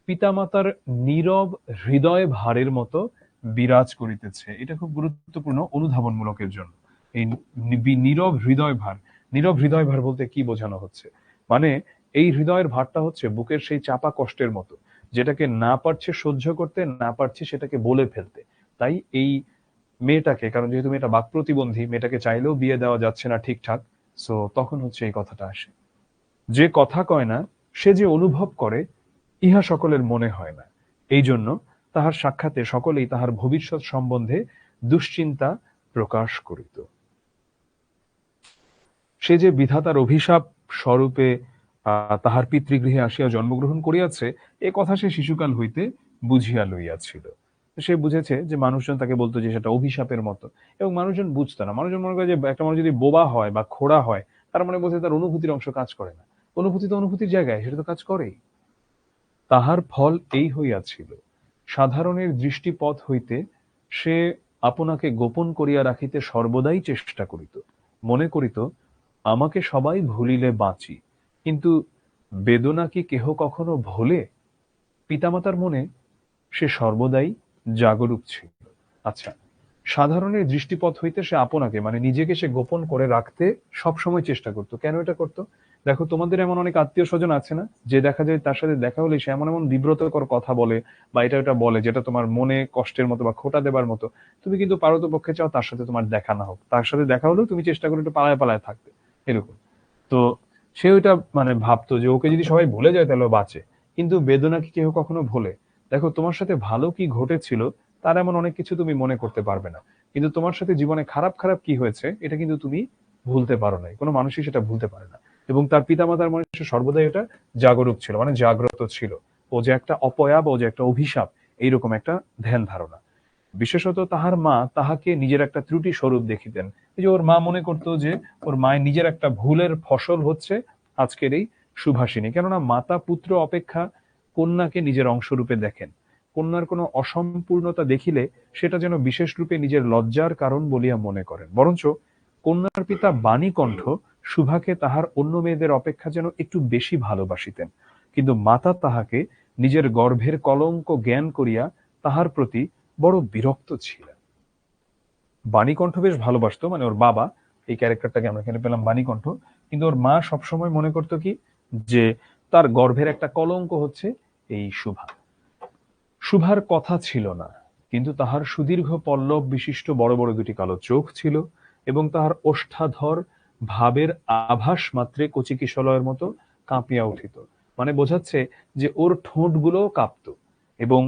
পিতামাতার নীরব হৃদয় ভারের মতো বিরাজ করিতেছে। এটা খুব গুরুত্বপূর্ণ অনুধাবনমূলকের জন্য। এই নীরব হৃদয় ভার, নীরব হৃদয় ভার বলতে কি বোঝানো হচ্ছে? মানে এই হৃদয়ের ভারটা হচ্ছে বুকের সেই চাপা কষ্টের মতো, যেটাকে না পারছে সহ্য করতে, না পারছে সেটাকে বলে ফেলতে। তাই এই মেয়েটাকে, কারণ যেহেতু মেয়েটা বাক প্রতিবন্ধী, মেয়েটাকে চাইলেও বিয়ে দেওয়া যাচ্ছে না ঠিকঠাক, সো তখন হচ্ছে এই কথাটা আসে। যে কথা কয় না সে যে অনুভব করে, ইহা সকলের মনে হয় না। এই জন্য তাহার সাক্ষাতে সকলেই তাহার ভবিষ্যৎ সম্বন্ধে দুশ্চিন্তা প্রকাশ করিত। সে যে বিধাতার অভিশাপ স্বরূপে তাহার পিতৃগৃহে আসিয়া জন্মগ্রহণ করিয়াছে, এ কথা সে শিশুকাল হইতে বুঝিয়া লইয়াছিল। সে বুঝেছে যে মানুষজন তাকে বলতো যে সেটা অভিশাপের মতো, এবং মানুষজন বুঝতো না। মানুষজন মনে করে যে একটা মানুষ যদি বোবা হয় বা খোড়া হয়, তার মনে বোঝে তার অনুভূতির অংশ কাজ করে না। অনুভূতি তো অনুভূতির জায়গায়, সেটা তো কাজ করেই। তাহার ফল এই হইয়াছিল, সাধারণের দৃষ্টিপথ হইতে সে আপনাকে গোপন করিয়া রাখিতে সর্বদাই চেষ্টা করিত। মনে করিত আমাকে সবাই ভুলিলে বাঁচি, কিন্তু বেদনা কি কেহ কখনো ভোলে? পিতামাতার মনে সে সর্বদাই জাগরূক ছিল। আচ্ছা, সাধারণের দৃষ্টিপথ হইতে সে আপনাকে মানে নিজেকে সে গোপন করে রাখতে সবসময় চেষ্টা করতো। কেন এটা করতো? দেখো, তোমাদের এমন অনেক আত্মীয় স্বজন আছে না, যে দেখা যায় তার সাথে দেখা হলে সে এমন এমন বিব্রতকর কথা বলে বা এটা এটা বলে যেটা তোমার মনে কষ্টের মতো বা খোঁটা দেবার মতো। তুমি কিন্তু পারতপক্ষে চাও তার সাথে তোমার দেখা না হোক, তার সাথে দেখা হলেও তুমি চেষ্টা করো একটু পালায় পালায় থাকতে, এরকম। তো সে ওইটা মানে ভাবতো যে ওকে যদি সবাই ভুলে যায় তাহলে ও বাঁচে, কিন্তু বেদনা কি কেউ কখনো ভোলে? দেখো, তোমার সাথে ভালো কি ঘটেছিল তার এমন অনেক কিছু তুমি মনে করতে পারবে না, কিন্তু তোমার সাথে জীবনে খারাপ খারাপ কি হয়েছে এটা কিন্তু তুমি ভুলতে পারো নাই। কোনো মানুষই সেটা ভুলতে পারে না। এবং তার পিতামাতার মনে সে সর্বদাই এটা জাগরুক ছিল, মানে জাগ্রত ছিল। ও যে একটা অপয়া বা ও যে একটা অভিশাপ, এইরকম একটা ধ্যান ধারণা। বিশেষত তাহার মা তাহাকে নিজের একটা ত্রুটি স্বরূপ দেখিতেন। এই যে ওর মা মনে করতো যে ওর মায়ের নিজের একটা ভুলের ফসল হচ্ছে আজকের এই সুভাষিনী। কেননা মাতা পুত্র অপেক্ষা কন্যাকে নিজের অংশরূপে দেখেন। কন্যার কোনো অসম্পূর্ণতা দেখিলে সেটা যেন বিশেষ রূপে নিজের লজ্জার কারণ বলিয়া মনে করেন। বরঞ্চ কন্যার পিতা বাণীকণ্ঠ সুভাকে তাহার অন্য মেয়েদের অপেক্ষা যেন একটু বেশি ভালোবাসিতেন, কিন্তু মাতা তাহাকে নিজের গর্ভের কলঙ্ক জ্ঞান করিয়া তাহার প্রতি বড় বিরক্ত ছিলেন। বাণীকণ্ঠ বেশ ভালোবাসতো, মানে ওর বাবা, এই ক্যারেক্টারটাকে আমরা এখানে পেলাম বাণীকণ্ঠ। কিন্তু ওর মা সবসময় মনে করতো কি, যে তার গর্ভের একটা কলঙ্ক হচ্ছে এই শুভা। শুভার কথা ছিল না, কিন্তু তাহার সুদীর্ঘ পল্লব বিশিষ্ট বড় বড় দুটি কালো চোখ ছিল, এবং তাহার ওষ্ঠাধর ভাবের আভাস মাত্রে কচি কিশলয়ের মতো কাঁপিয়া উঠিত। মানে বোঝাচ্ছে যে ওর ঠোঁটগুলোও কাঁপতো। এবং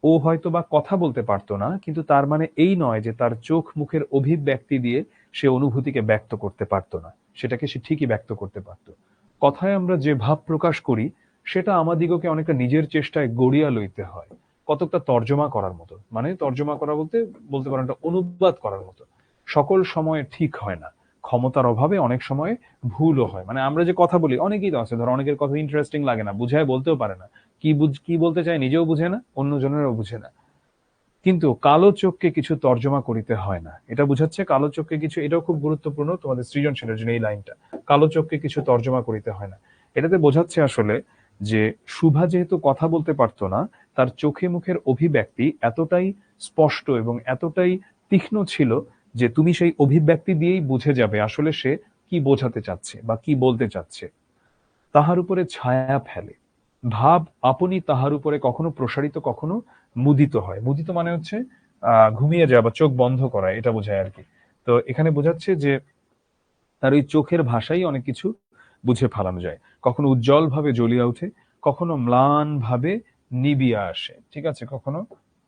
ও হয়তো বা কথা বলতে পারতো না, কিন্তু তার মানে এই নয় যে তার চোখ মুখের অভিব্যক্তি দিয়ে সে অনুভূতিকে ব্যক্ত করতে পারতো না। সেটাকে সে ঠিকই ব্যক্ত করতে পারতো। কথায় আমরা যে ভাব প্রকাশ করি সেটা আমাদিগকে অনেকটা নিজের চেষ্টায় গড়িয়া লইতে হয়, কতকটা তর্জমা করার মতো। মানে তর্জমা করা বলতে বলতে পারেন একটা অনুবাদ করার মতো। সকল সময় ঠিক হয় না, ক্ষমতার অভাবে অনেক সময় ভুলও হয়। মানে আমরা যে কথা বলি, অনেকেই তো আছে, ধরো অনেকের কথা ইন্টারেস্টিং লাগে না, বুঝায় বলতেও পারে না, কি বলতে চায় নিজেও বুঝে না, অন্য জনেরও বুঝে না। কিন্তু কালো চোখকে কিছু তর্জমা করিতে হয় না, এটা বুঝাচ্ছে কালো চোখকে কিছু, এটাও খুব গুরুত্বপূর্ণ তোমাদের সৃজনশীলের জন্য এই লাইনটা। কালো চোখকে কিছু তর্জমা করিতে হয় না, এটাতে বোঝাচ্ছে আসলে যে শুভা যেহেতু কথা বলতে পারতো না, তার চোখে মুখের অভিব্যক্তি এতটাই স্পষ্ট এবং এতটাই তীক্ষ্ণ ছিল যে তুমি সেই অভিব্যক্তি দিয়েই বুঝে যাবে আসলে সে কি বোঝাতে চাচ্ছে বা কি বলতে চাচ্ছে। তাহার উপরে ছায়া ফেলে, ভাব আপনি তাহার উপরে কখনো প্রসারিত কখনো মুদিত হয়। মুদিত মানে হচ্ছে ঘুমিয়ে যাওয়া বা চোখ বন্ধ করা, এটা বোঝায় আর কি। তো এখানে বোঝাচ্ছে যে তার ওই চোখের ভাষাই অনেক কিছু বুঝে ফেলানো যায়। কখনো উজ্জ্বল ভাবে জ্বলিয়া ওঠে, কখনো ম্লান ভাবে নিবিয়া আসে, ঠিক আছে, কখনো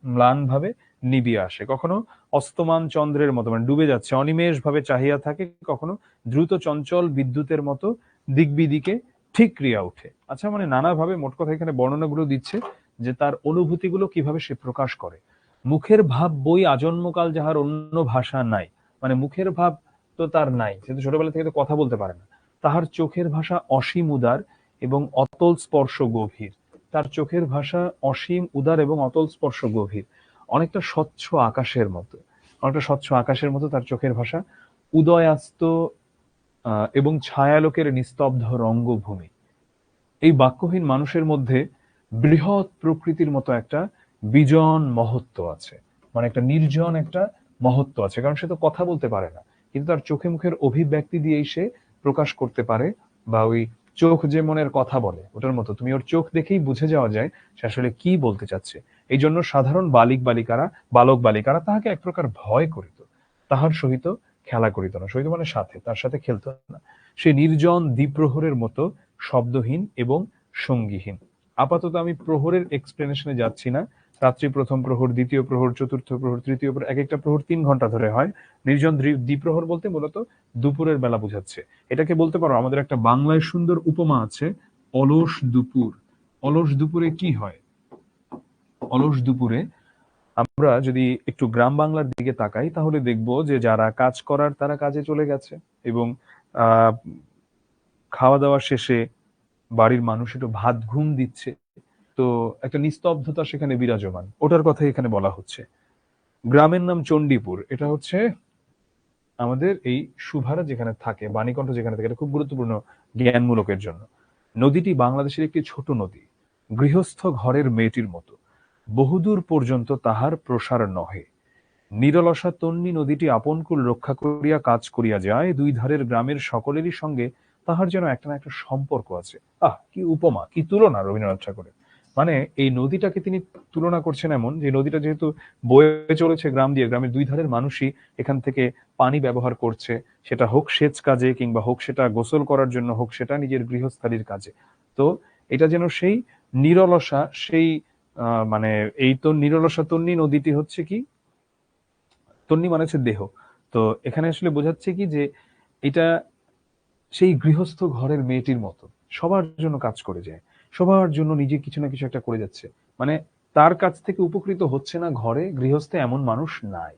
ম্লান ভাবে নিবিয়া আসে, কখনো অস্তমান চন্দ্রের মতো মানে ডুবে যাচ্ছে অনিমেষ ভাবে চাহিয়া থাকে, কখনো দ্রুত চঞ্চল বিদ্যুতের মতো দিক বিদিকে ঠিক ক্রিয়া ওঠে। আচ্ছা, মানে নানাভাবে, মোট কথা এখানে বর্ণনাগুলো দিচ্ছে যে তার অনুভূতিগুলো কিভাবে সে প্রকাশ করে। মুখের ভাব বই আজন্মকাল যাহার অন্য ভাষা নাই, মানে মুখের ভাব তো তার নাই, সে তো ছোটবেলা থেকে তো কথা বলতে পারে না। তাহার চোখের ভাষা অসীম উদার এবং অতল স্পর্শ গভীর। তার চোখের ভাষা অসীম উদার এবং অতল স্পর্শ গভীর, অনেকটা স্বচ্ছ আকাশের মতো, অনেকটা স্বচ্ছ আকাশের মতো তার চোখের ভাষা। উদয়াস্ত এবং ছায়ালোকের নিস্তব্ধ রঙ্গভূমি। এই বাক্যহীন মানুষের মধ্যে বৃহৎ প্রকৃতির মতো একটা বিজন মহত্ব আছে, মানে একটা নির্জন একটা মহত্ব আছে, কারণ সে তো কথা বলতে পারে না, কিন্তু তার চোখে মুখের অভিব্যক্তি দিয়েই সে প্রকাশ করতে পারে। বা ওই চোখ যে মনের কথা বলে ওটার মতো, তুমি ওর চোখ দেখেই বুঝে যাওয়া যায় সে আসলে কি বলতে চাচ্ছে। এই জন্য সাধারণ বালক বালিকারা তাহাকে এক প্রকার ভয় করিত, তাহার সহিত খেলা করিত না, সহিত মানে সাথে, তার সাথে খেলতো না। সে নির্জন দ্বিপ্রহরের মতো শব্দহীন এবং সঙ্গীহীন। আপাতত আমি প্রহরের এক্সপ্লেনেশনে যাচ্ছি না। রাত্রি প্রথম প্রহর, দ্বিতীয় প্রহর, চতুর্থ প্রহর, তৃতীয় প্রহর, এক একটা প্রহর 3 ঘন্টা ধরে হয়। নির্জন দ্বিপ্রহর বলতে মূলত দুপুরের বেলা বোঝাচ্ছে। এটাকে বলতে পারো, আমাদের একটা বাংলায় সুন্দর উপমা আছে, অলস দুপুর। অলস দুপুরে কি হয়? অলস দুপুরে আমরা যদি একটু গ্রাম বাংলার দিকে তাকাই তাহলে দেখব যে যারা কাজ করার তারা কাজে চলে গেছে, এবং আহ খাওয়া দাওয়া শেষে বাড়ির মানুষ একটু ভাত ঘুম দিচ্ছে, তো একটা নিস্তব্ধতা সেখানে বিরাজমান, ওটার কথাই এখানে বলা হচ্ছে। গ্রামের নাম চণ্ডীপুর, এটা হচ্ছে আমাদের এই সুভারা যেখানে থাকে, বাণীকণ্ঠ যেখানে থাকে, এটা খুব গুরুত্বপূর্ণ জ্ঞানমূলকের জন্য। নদীটি বাংলাদেশের একটি ছোট নদী, গৃহস্থ ঘরের মেয়েটির মতো, বহুদূর পর্যন্ত তাহার প্রসার নহে। নিরলসা তন্বী নদীটি আপনকুল রক্ষা করিয়া কাজ করিয়া যায়, দুই ধারের গ্রামের সকলেরই সঙ্গে তাহার যেন একটা না একটা সম্পর্ক আছে। কি উপমা, কি তুলনা রবীন্দ্রনাথ ঠাকুরের। মানে এই নদীটাকে তিনি তুলনা করছেন এমন যে নদীটা যেহেতু বয়ে চলেছে গ্রাম দিয়ে, গ্রামের দুই ধারের মানুষই এখান থেকে পানি ব্যবহার করছে, সেটা হোক সেচ কাজে, কিংবা হোক সেটা গোসল করার জন্য, হোক সেটা নিজের গৃহস্থালির কাজে। তো এটা যেন সেই নিরলসা, সেই মানে এই তো নিরলসা তন্বী নদীটি হচ্ছে কি, তন্নি মানে হচ্ছে দেহ। তো এখানে আসলে বোঝাচ্ছে কি যে এটা সেই গৃহস্থ ঘরের মেয়েটির মতো, সবার জন্য কাজ করে যায়, সবার জন্য নিজে কিছু না কিছু একটা করে যাচ্ছে। মানে তার কাছ থেকে উপকৃত হচ্ছে না ঘরে গৃহস্থে এমন মানুষ নাই।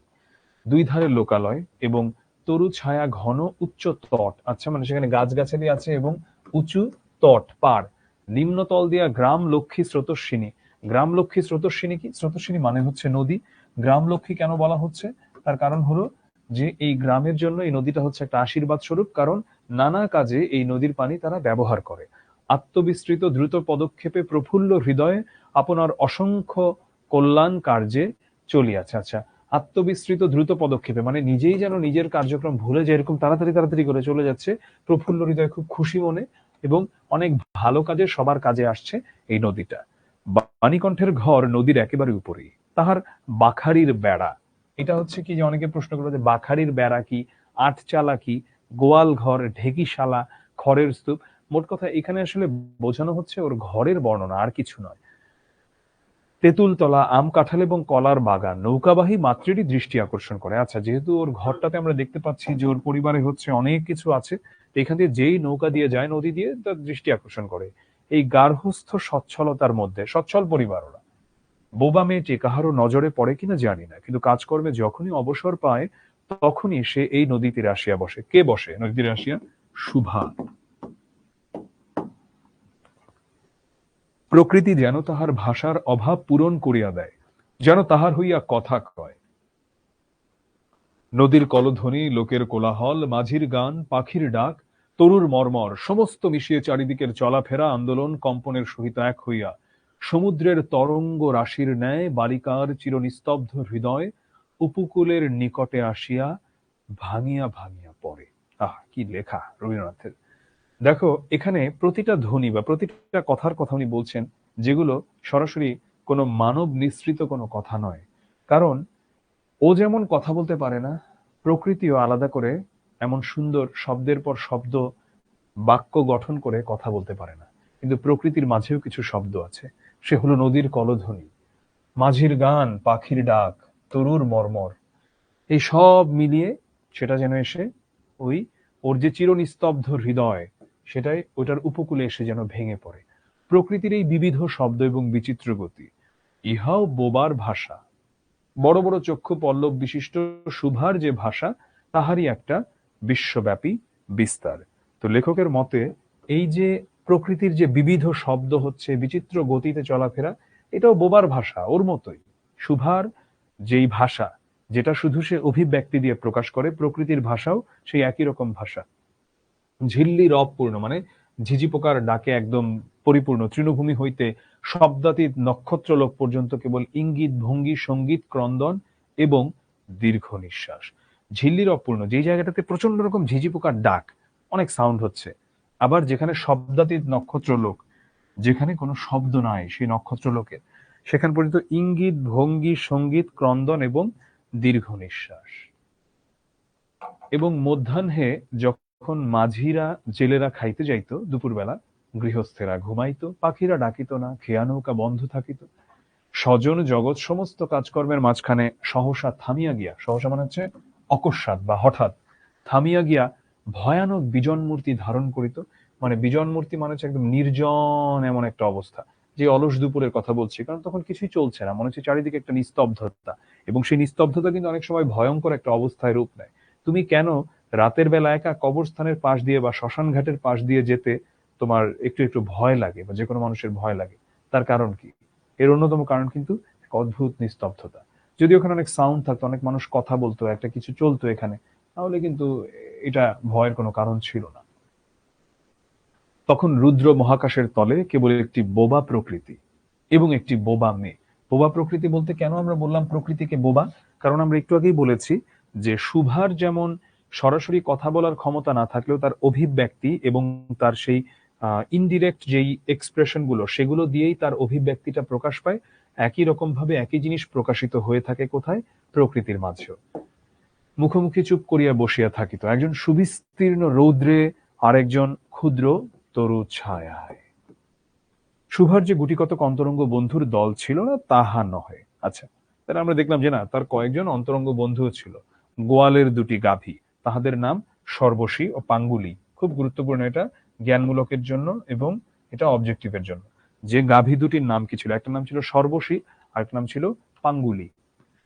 দুই ধারে লোকালয় এবং তরু ছায়া ঘন উচ্চ তট, আচ্ছা মানে সেখানে গাছগাছালি আছে এবং উঁচু তট পার, নিম্নতল দিয়া গ্রাম লক্ষ্মী স্রোতস্বিনী। গ্রাম লক্ষ্মী স্রোতস্বিনী কি? স্রোতস্বিনী মানে হচ্ছে নদী। গ্রাম লক্ষ্মী কেন বলা হচ্ছে? তার কারণ হলো যে এই গ্রামের জন্য এই নদীটা হচ্ছে একটা আশীর্বাদ স্বরূপ, কারণ নানা কাজে এই নদীর পানি তারা ব্যবহার করে। আত্মবিস্তৃত দ্রুত পদক্ষেপে প্রফুল্ল হৃদয়ে আপনার অসংখ্য কল্যাণ কার্যে চলিয়াছে। আচ্ছা, আত্মবিস্তৃত দ্রুত পদক্ষেপে মানে নিজেই যেন নিজের কার্যক্রম ভুলে যায় এরকম তাড়াতাড়ি তাড়াতাড়ি করে চলে যাচ্ছে, প্রফুল্ল হৃদয়, খুব খুশি মনে, এবং অনেক ভালো কাজে সবার কাজে আসছে এই নদীটা। বাণীকণ্ঠের ঘর নদীর একেবারে উপরেই, তাহার বাখারির বেড়া। এটা হচ্ছে কি যে অনেকে প্রশ্ন করলো যে বাখারির বেড়া কি, আটচালা কি, গোয়াল ঘর, ঢেকিশালা, খড়ের স্তূপ। মোট কথা এখানে আসলে বোঝানো হচ্ছে ওর ঘরের বর্ণনা, আর কিছু নয়। তেঁতুলতলা, আম কাঁঠাল এবং কলার বাগান, নৌকাবাহী মাতৃরই দৃষ্টি আকর্ষণ করে। আচ্ছা, যেহেতু ওর ঘরটাতে আমরা দেখতে পাচ্ছি যে ওর পরিবারে হচ্ছে অনেক কিছু আছে, তো এখান দিয়ে যেই নৌকা দিয়ে যায় নদী দিয়ে, তার দৃষ্টি আকর্ষণ করে এই গার্হস্থ সচ্ছলতার মধ্যে। সচ্ছল পরিবার ওরা। বোবা মেয়েটি কাহারও নজরে পড়ে কিনা জানি না, কিন্তু কাজকর্মে যখনই অবসর পায় তখনই সে এই নদী তীরে আসিয়া বসে। কে বসে নদী তীরে আসিয়া? শুভা। প্রকৃতি যেন তাহার ভাষার অভাব পূরণ করিয়া দেয়, যেন তাহার হইয়া কথা কয়। নদীর কলধ্বনি, লোকের কোলাহল, মাঝির গান, পাখির ডাক, তরুর মর্মর সমস্ত মিশিয়ে চারিদিকের চলাফেরা আন্দোলন কম্পনের সহিত এক হইয়া সমুদ্রের তরঙ্গ রাশির ন্যায় বালিকার চিরনিস্তব্ধ হৃদয় উপকূলের নিকটে আসিয়া ভাঙিয়া ভাঙিয়া পড়ে। কি লেখা রবীন্দ্রনাথের! দেখো এখানে প্রতিটা ধ্বনি বা প্রতিটা কথার কথা উনি বলছেন, যেগুলো সরাসরি কোনো মানব নিঃসৃত কোনো কথা নয়। কারণ ও যেমন কথা বলতে পারে না, প্রকৃতিও আলাদা করে এমন সুন্দর শব্দের পর শব্দ বাক্য গঠন করে কথা বলতে পারে না। কিন্তু প্রকৃতির মাঝেও কিছু শব্দ আছে। সে হলো নদীর কলধ্বনি, মাঝির গান, পাখির ডাক, তরুর মর্মর। এই সব মিলিয়ে সেটা যেন এসে ওই ওর যে চিরনিস্তব্ধ হৃদয়, সেটাই ওটার উপকূলে এসে যেন ভেঙে পড়ে। প্রকৃতির এই বিবিধ শব্দ এবং বিচিত্র গতি, ইহাও বোবার ভাষা। বড় বড় চক্ষু পল্লব বিশিষ্ট সুভার যে ভাষা, তাহারই একটা বিশ্বব্যাপী বিস্তার। তো লেখকের মতে এই যে প্রকৃতির যে বিবিধ শব্দ হচ্ছে, বিচিত্র গতিতে চলাফেরা, এটাও বোবার ভাষা, ওর মতোই। সুভার যেই ভাষা, যেটা শুধু সে অভিব্যক্তি দিয়ে প্রকাশ করে, প্রকৃতির ভাষাও সেই একই রকম ভাষা। ঝিল্লি রবপূর্ণ, মানে ঝিঝি পোকার ডাকে একদম পরিপূর্ণ। তৃণভূমি হইতে শব্দাতীত নক্ষত্রলোক পর্যন্ত কেবল ইঙ্গিত, ভঙ্গি, সঙ্গীত, ক্রন্দন এবং দীর্ঘ নিঃশ্বাস। ঝিল্লি রবপূর্ণ, যেই জায়গাটাতে প্রচন্ড রকম ঝিঝি পোকার ডাক, অনেক সাউন্ড হচ্ছে। আবার যেখানে শব্দাতীত নক্ষত্রলোক, যেখানে কোনো শব্দ নাই সেই নক্ষত্রলোকের, সেখান পর্যন্ত ইঙ্গিত, ভঙ্গি, সঙ্গীত, ক্রন্দন এবং দীর্ঘ নিঃশ্বাস। এবং মধ্যাহ্নে যখন মাঝিরা জেলেরা খাইতে যাইত, দুপুরবেলা গৃহস্থেরা ঘুমাইত, পাখিরা ডাকিত না, খেয়া নৌকা বন্ধ থাকিত, স্বজন জগৎ সমস্ত কাজকর্মের মাঝখানে সহসা থামিয়া গিয়া, সহসা মানে হচ্ছে অকস্মাৎ বা হঠাৎ, থামিয়া গিয়া ভয়ানক বিজন মূর্তি ধারণ করিত। মানে বিজন মূর্তি মানে হচ্ছে একদম নির্জন এমন একটা অবস্থা, যে অলস দুপুরের কথা বলছি, কারণ তখন কিছুই চলছে না, মনে হচ্ছে চারিদিকে একটা নিস্তব্ধতা। এবং সেই নিস্তব্ধতা কিন্তু অনেক সময় ভয়ঙ্কর একটা অবস্থায় রূপ নেয়। তুমি কেন রাতের বেলা একা কবরস্থানের পাশ দিয়ে বা শ্মশান ঘাটের পাশ দিয়ে যেতে তোমার একটু একটু ভয় লাগে, বা যে কোনো মানুষের ভয় লাগে? তার কারণ কি? এর অন্যতম কারণ কিন্তু এক অদ্ভুত নিস্তব্ধতা। যদি ওখানে অনেক সাউন্ড থাকতো, অনেক মানুষ কথা বলতো, একটা কিছু চলতো এখানে, তাহলে কিন্তু এটা ভয়ের কোনো কারণ ছিল না। তখন রুদ্র মহাকাশের তলে কেবল একটি বোবা প্রকৃতি এবং একটি বোবা মেয়ে। বোবা প্রকৃতি বলতে কেন আমরা বললাম প্রকৃতিকে বোবা? কারণ আমরা একটু আগেই বলেছি যে সুভার যেমন সরাসরি কথা বলার ক্ষমতা না থাকলেও তার অভিব্যক্তি এবং তার সেই ইনডিরেক্ট যেই এক্সপ্রেশন গুলো, সেগুলো দিয়েই তার অভিব্যক্তিটা প্রকাশ পায়। একই রকম ভাবে একই জিনিস প্রকাশিত হয়ে থাকে কোথায়? প্রকৃতির মাঝেও। মুখোমুখি চুপ করিয়া বসিয়া থাকিত একজন সুবিস্তীর্ণ রৌদ্রে, আর একজন ক্ষুদ্র তরু ছায়ায়। সুভার যে গুটিকতক অন্তরঙ্গ বন্ধুর দল ছিল না, তাহা নহে। আচ্ছা, তাহলে আমরা দেখলাম যে না, তার কয়েকজন অন্তরঙ্গ বন্ধুও ছিল। গোয়ালের দুটি গাভী, তাহাদের নাম সর্বশী ও পাঙ্গুলি। খুব গুরুত্বপূর্ণ এটা জ্ঞানমূলকের জন্য এবং এটা অবজেক্টিভের জন্য। যে গাভী দুটির নাম কি ছিল? একটা নাম ছিল সর্বশী, আর একটা নাম ছিল পাঙ্গুলি।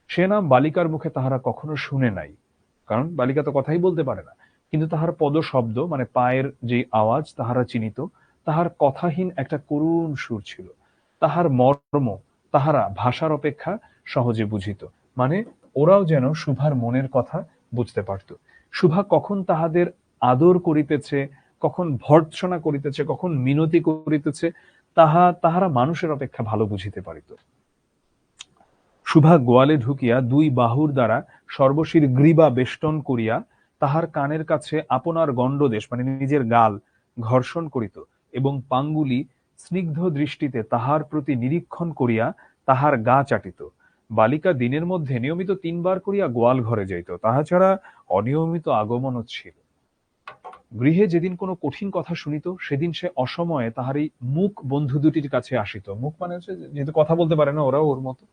সে নাম বালিকার মুখে তাহারা কখনো শুনে নাই, কারণ বালিকা তো কথাই বলতে পারে না। কিন্তু তাহার পদ শব্দ, মানে পায়ের যে আওয়াজ, তাহারা চিনিত। তাহার কথাহীন একটা করুণ সুর ছিল। তাহার মর্ম তাহারা ভাষার অপেক্ষা সহজে বুঝিত। মানে ওরাও যেন শুভার মনের কথা বুঝতে পারত। শুভা কখন তাহাদের আদর করিতেছে, কখন ভর্ৎসনা করিতেছে, কখন মিনতি করিতেছে, তাহারা মানুষের অপেক্ষা ভালো বুঝিতে পারিত। সুভা গোয়ালে ঢুকিয়া দুই বাহুর দ্বারা সর্বশীর গ্রীবা বেষ্টন করিয়া তাহার কানের কাছে আপনার গণ্ডদেশ, মানে নিজের গাল ঘর্ষণ করিত, এবং পাঙ্গুলি স্নিগ্ধ দৃষ্টিতে তাহার প্রতি নিরীক্ষণ করিয়া তাহার গা চাটিত। বালিকা দিনের মধ্যে নিয়মিত 3 বার করিয়া গোয়াল ঘরে যাইত, তাহা ছাড়া অনিয়মিত আগমনও ছিল। গৃহে যেদিন কোনো কঠিন কথা শুনিত, সেদিন সে অসময়ে তাহার এই মুখ বন্ধু দুটির কাছে আসিত। মুখ মানে হচ্ছে যেহেতু কথা বলতে পারে না, ওরাও ওর মতো।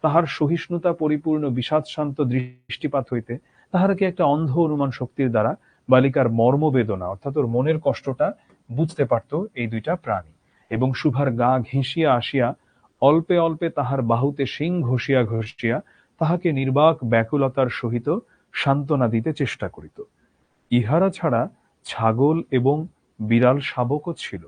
তাহার সহিষ্ণুতা পরিপূর্ণ বিষাদ শান্ত দৃষ্টিপাত হইতে তাহারা কি একটা অন্ধ অনুমান শক্তির দ্বারা বালিকার মর্মবেদনা, অর্থাৎ ওর মনের কষ্টটা বুঝতে পারত এই দুইটা প্রাণী। এবং শুভার গা ঘেঁষিয়া আসিয়া অল্পে অল্পে তাহার বাহুতে শিং ঘষিয়া ঘষিয়া তাহাকে নির্বাক ব্যাকুলতার সহিত সান্ত্বনা দিতে চেষ্টা করিত। ইহারা ছাড়া ছাগল এবং বিড়াল শাবকও ছিল,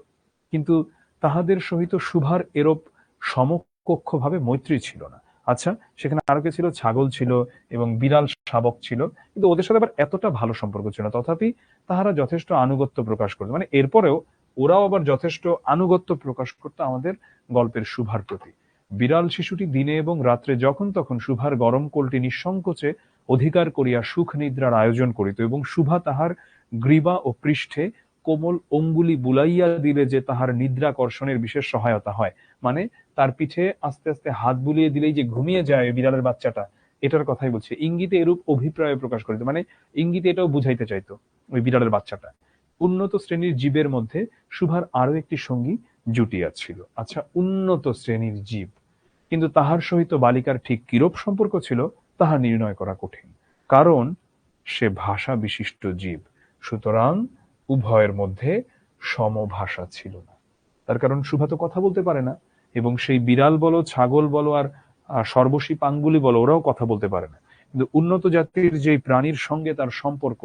কিন্তু তাহাদের সহিত শুভার এরূপ সমকক্ষ ভাবে মৈত্রী ছিল না। আচ্ছা, সেখানে আরো কে ছিল? ছাগল ছিল এবং বিড়াল শাবক ছিল, কিন্তু ওদের সাথে আবার এতটা ভালো সম্পর্ক ছিল না। তথাপি তাহারা যথেষ্ট আনুগত্য প্রকাশ করতো, মানে এরপরেও ওরাও আবার যথেষ্ট আনুগত্য প্রকাশ করতো আমাদের গল্পের শুভার প্রতি। বিড়াল শিশুটি দিনে এবং রাত্রে যখন তখন শুভার গরম কোলটি নিঃসংকোচে অধিকার করিয়া সুখ নিদ্রার আয়োজন করিত, এবং শুভা তাহার গ্রীবা ও পৃষ্ঠে কোমল অঙ্গুলি বুলাইয়া দিলে যে তাহার নিদ্রা কর্ষণের বিশেষ সহায়তা হয়। মানে তার পিঠে আস্তে আস্তে হাত বুলিয়ে দিলেই যে ঘুমিয়ে যায় বিড়ালের বাচ্চাটা, এটার কথাই বলছে। ইঙ্গিতে এরূপ অভিপ্রায় প্রকাশ করিত, মানে ইঙ্গিতে এটাও বুঝাইতে চাইতো ওই বিড়ালের বাচ্চাটা। উন্নত শ্রেণীর জীবের মধ্যে শুভার আরো একটি সঙ্গী জুটিয়াছিল। আচ্ছা, উন্নত শ্রেণীর জীব, কিন্তু তাহার সহিত বালিকার ঠিক কিরূপ সম্পর্ক ছিল তাহা নির্ণয় করা কঠিন, কারণ সে ভাষা বিশিষ্ট জীব, সুতরাং উভয়ের মধ্যে সমভাষা ছিল না। তার কারণ শুভা তো কথা বলতে পারে না, এবং সেই বিড়াল বলো, ছাগল বলো, আর সর্বশী পাঙ্গুলি বলো, ওরাও কথা বলতে পারে না। কিন্তু উন্নত জাতির যে প্রাণীর সঙ্গে তার সম্পর্ক,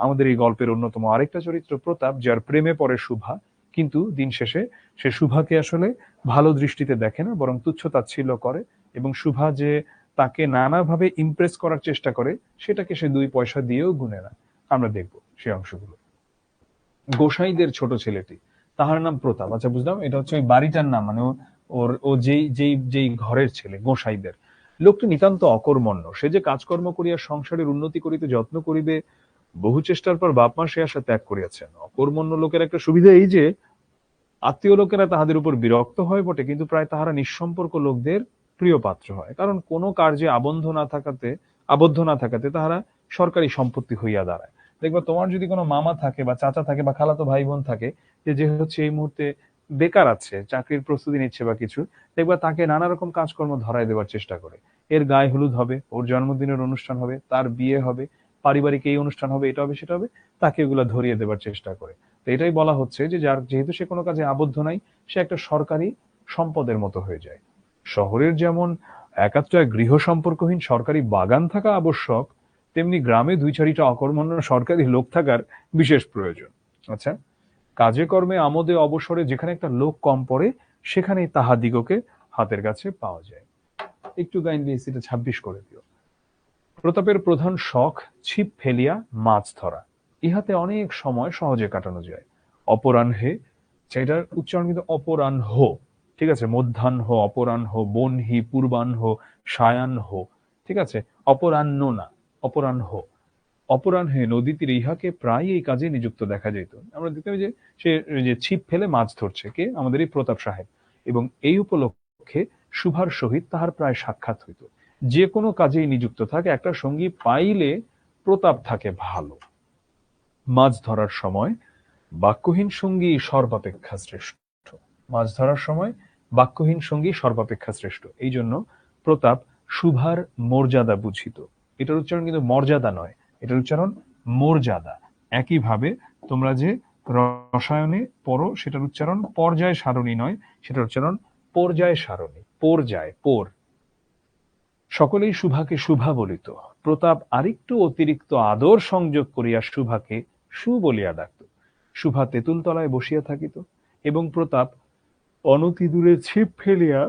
আমাদের এই গল্পের অন্যতম আরেকটা চরিত্র প্রতাপ, যার প্রেমে পড়ে শুভা, কিন্তু দিন শেষে সে শুভাকে আসলে ভালো দৃষ্টিতে দেখে না, বরং তুচ্ছ তাচ্ছিল্য করে, এবং শুভা যে তাকে নানাভাবে ইমপ্রেস করার চেষ্টা করে সেটাকে সে 2 পয়সা দিয়েও গুনে না। আমরা দেখবো সেই অংশগুলো। গোসাইদের ছোট ছেলেটি, তাহার নাম প্রতাপ। আচ্ছা, বুঝলাম, এটা হচ্ছে ওই বাড়িটার নাম, মানে ও যেই যেই যেই ঘরের ছেলে গোসাইদের। লোকটি নিতান্ত অকর্মণ্য, সে যে কাজকর্ম করিয়া সংসারের উন্নতি করিতে যত্ন করিবে, বহু চেষ্টার পর বাপ মা সে আশা ত্যাগ করিয়াছেন। অকর্মণ্য লোকের একটা সুবিধা এই যে আত্মীয় লোকেরা তাহাদের উপর বিরক্ত হয় বটে, কিন্তু প্রায় তাহারা নিঃসম্পর্ক লোকদের প্রিয় পাত্র হয়, কারণ কোনো কার্যে আবদ্ধ না থাকাতে তাহারা সরকারি সম্পত্তি হইয়া দাঁড়ায়। দেখবা, তোমার যদি কোনো মামা থাকে বা চাচা থাকে বা খালাতো ভাই বোন থাকে, যে হচ্ছে এই মুহূর্তে বেকার আছে, চাকরির প্রস্তুতি নিচ্ছে বা কিছু, দেখবা তাকে নানা রকম কাজকর্ম ধরায় দেওয়ার চেষ্টা করে। এর গায়ে হলুদ হবে, ওর জন্মদিনের অনুষ্ঠান হবে, তার বিয়ে হবে, পারিবারিক এই অনুষ্ঠান হবে, এটা হবে, সেটা হবে, তাকে এগুলা ধরিয়ে দেওয়ার চেষ্টা করে। তো এটাই বলা হচ্ছে যে যেহেতু সে কোনো কাজে আবদ্ধ নাই, সে একটা সরকারি সম্পদের মতো হয়ে যায়। শহরের যেমন একাত্রা গৃহ সম্পর্কহীন সরকারি বাগান থাকা আবশ্যক, তেমনি গ্রামে 2-4টা অকর্মণ্য সরকারি লোক থাকার বিশেষ প্রয়োজন। আচ্ছা, কাজে কর্মে আমোদে অবসরে যেখানে একটা লোক কম পড়ে, সেখানেই তাহাদিগকে হাতের কাছে পাওয়া যায়। একটু কাইন্ডলি এসিটা 26 করে দিও। প্রতাপের প্রধান শখ ছিপ ফেলিয়া মাছ ধরা, ইহাতে অনেক সময় সহজে কাটানো যায়। অপরাহ্নে, সেটার উচ্চারণ কিন্তু অপরাহ্ন, ঠিক আছে, মধ্যাহ্ন, অপরাহ্ন, বনহি, পূর্বাহ্ন, সায়াহ্ন, ঠিক আছে, অপরাহ্ন না, অপরাহ্ন। অপরাহ্নে নদী তীরে ইহাকে প্রায় এই কাজে নিযুক্ত দেখা যেত। আমরা দেখতাম যে সে যে ছিপ ফেলে মাছ ধরছে, কে? আমাদের এই প্রতাপ সাহেব। এবং এই উপলক্ষে শুভার সহিত তাহার প্রায় সাক্ষাৎ হইত। যে কোনো কাজেই নিযুক্ত থাকে, একটা সঙ্গী পাইলে প্রতাপ থাকে ভালো। মাছ ধরার সময় বাক্যহীন সঙ্গী সর্বাপেক্ষা শ্রেষ্ঠ। মাছ ধরার সময় বাক্যহীন সঙ্গী সর্বাপেক্ষা শ্রেষ্ঠ। এই জন্য প্রতাপ শুভার মর্যাদা বুঝিত। এটার উচ্চারণ কিন্তু মর্যাদা নয়, এটার উচ্চারণ মর্যাদা। একইভাবে তোমরা যে রসায়নে পড়ো, সেটার উচ্চারণ পর্যায় সারণী নয়, সেটার উচ্চারণ পর্যায় সারণী। পর্যায়, পোর। সকলেই শুভাকে শুভা বলিত। প্রতাপ আরেকটু অতিরিক্ত আদর সংযোগ করিয়া শুভাকে সু বলিয়া ডাকত। শুভা তেঁতুল তলায় বসিয়া থাকিত, এবং প্রতাপ অনতি দূরে ছিপ ফেলিয়া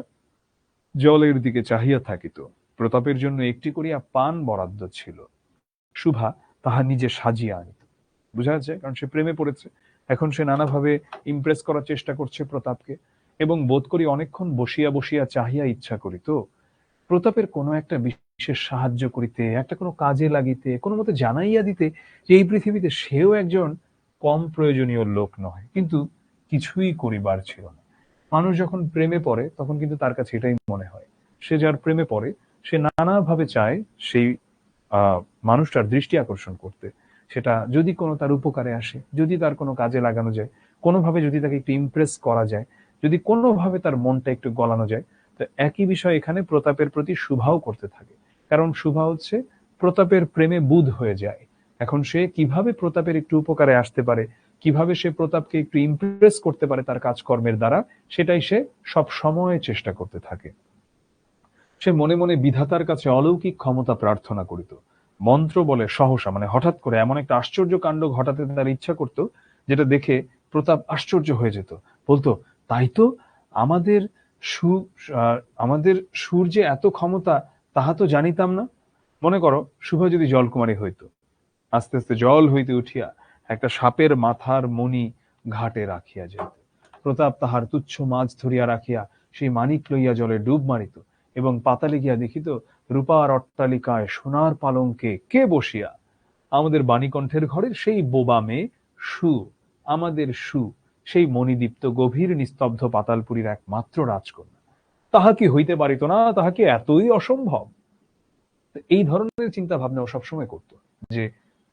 জলের দিকে চাহিয়া থাকিত। প্রতাপের জন্য একটি করিয়া পান বরাদ্দ ছিল, শুভা তাহা নিজে সাজিয়া আনিত। বুঝা যাচ্ছে, কারণ সে প্রেমে পড়েছে, এখন সে নানাভাবে ইমপ্রেস করার চেষ্টা করছে প্রতাপকে, এবং বোধ করি অনেকক্ষণ বসিয়া বসিয়া চাহিয়া ইচ্ছা করিত প্রতাপের কোনো একটা বিশেষ সাহায্য করিতে, একটা কোনো কাজে লাগিতে, কোনো মতে জানাইয়া দিতে যে এই পৃথিবীতে সেও একজন কম প্রয়োজনীয় লোক নয়। কিন্তু কিছুই করিবার ছিল না। মানুষ যখন প্রেমে পড়ে তখন কিন্তু তার কাছে এটাই মনে হয়, সে যার প্রেমে পড়ে সে নানাভাবে চায় সেই মানুষটার দৃষ্টি আকর্ষণ করতে। সেটা যদি কোনো তার উপকারে আসে, যদি তার কোনো কাজে লাগানো যায়, কোনোভাবে যদি তাকে একটু ইমপ্রেস করা যায়, যদি কোনোভাবে তার মনটা একটু গলানো যায়। তো একই বিষয় এখানে প্রতাপের প্রতি শুভাও করতে থাকে, কারণ শুভা হচ্ছে প্রতাপের প্রেমে বুঁদ হয়ে যায়। এখন সে কিভাবে প্রতাপের একটু উপকারে আসতে পারে, কিভাবে সে প্রতাপকে একটু ইমপ্রেস করতে পারে তার কাজকর্মের দ্বারা, সেটাই সে সব সময় চেষ্টা করতে থাকে। সে মনে মনে বিধাতার কাছে অলৌকিক ক্ষমতা প্রার্থনা করিত। মন্ত্র বলে সহসা, মানে হঠাৎ করে এমন একটা আশ্চর্য কাণ্ড ঘটাতে তার ইচ্ছা করত, যেটা দেখে প্রতাপ আশ্চর্য হয়ে যেত। বলতো, তাই তো, আমাদের আমাদের সূর্যে এত ক্ষমতা, তাহা তো জানিতাম না। মনে করো, শুভ যদি জলকুমারী হইতো, আস্তে আস্তে জল হইতে উঠিয়া একটা সাপের মাথার মণি ঘাটে রাখিয়া যাইত। প্রতাপ তাহার তুচ্ছ মাছ ধরিয়া রাখিয়া সেই মানিক লইয়া জলে ডুব মারিত, এবং পাতালে গিয়া দেখিত রূপার অট্টালিকায় সোনার পালঙ্কে কে বসিয়া? আমাদের বাণীকণ্ঠের ঘরের সেই বোবা মেয়ে সু, আমাদের সু, সেই মণিদীপ্ত গভীর নিস্তব্ধ পাতালপুরীর একমাত্র রাজকন্যা। তাহা কি হইতে পারিত না? তাহা কি এতই অসম্ভব? এই ধরনের চিন্তা ভাবনা ও সবসময় করতো, যে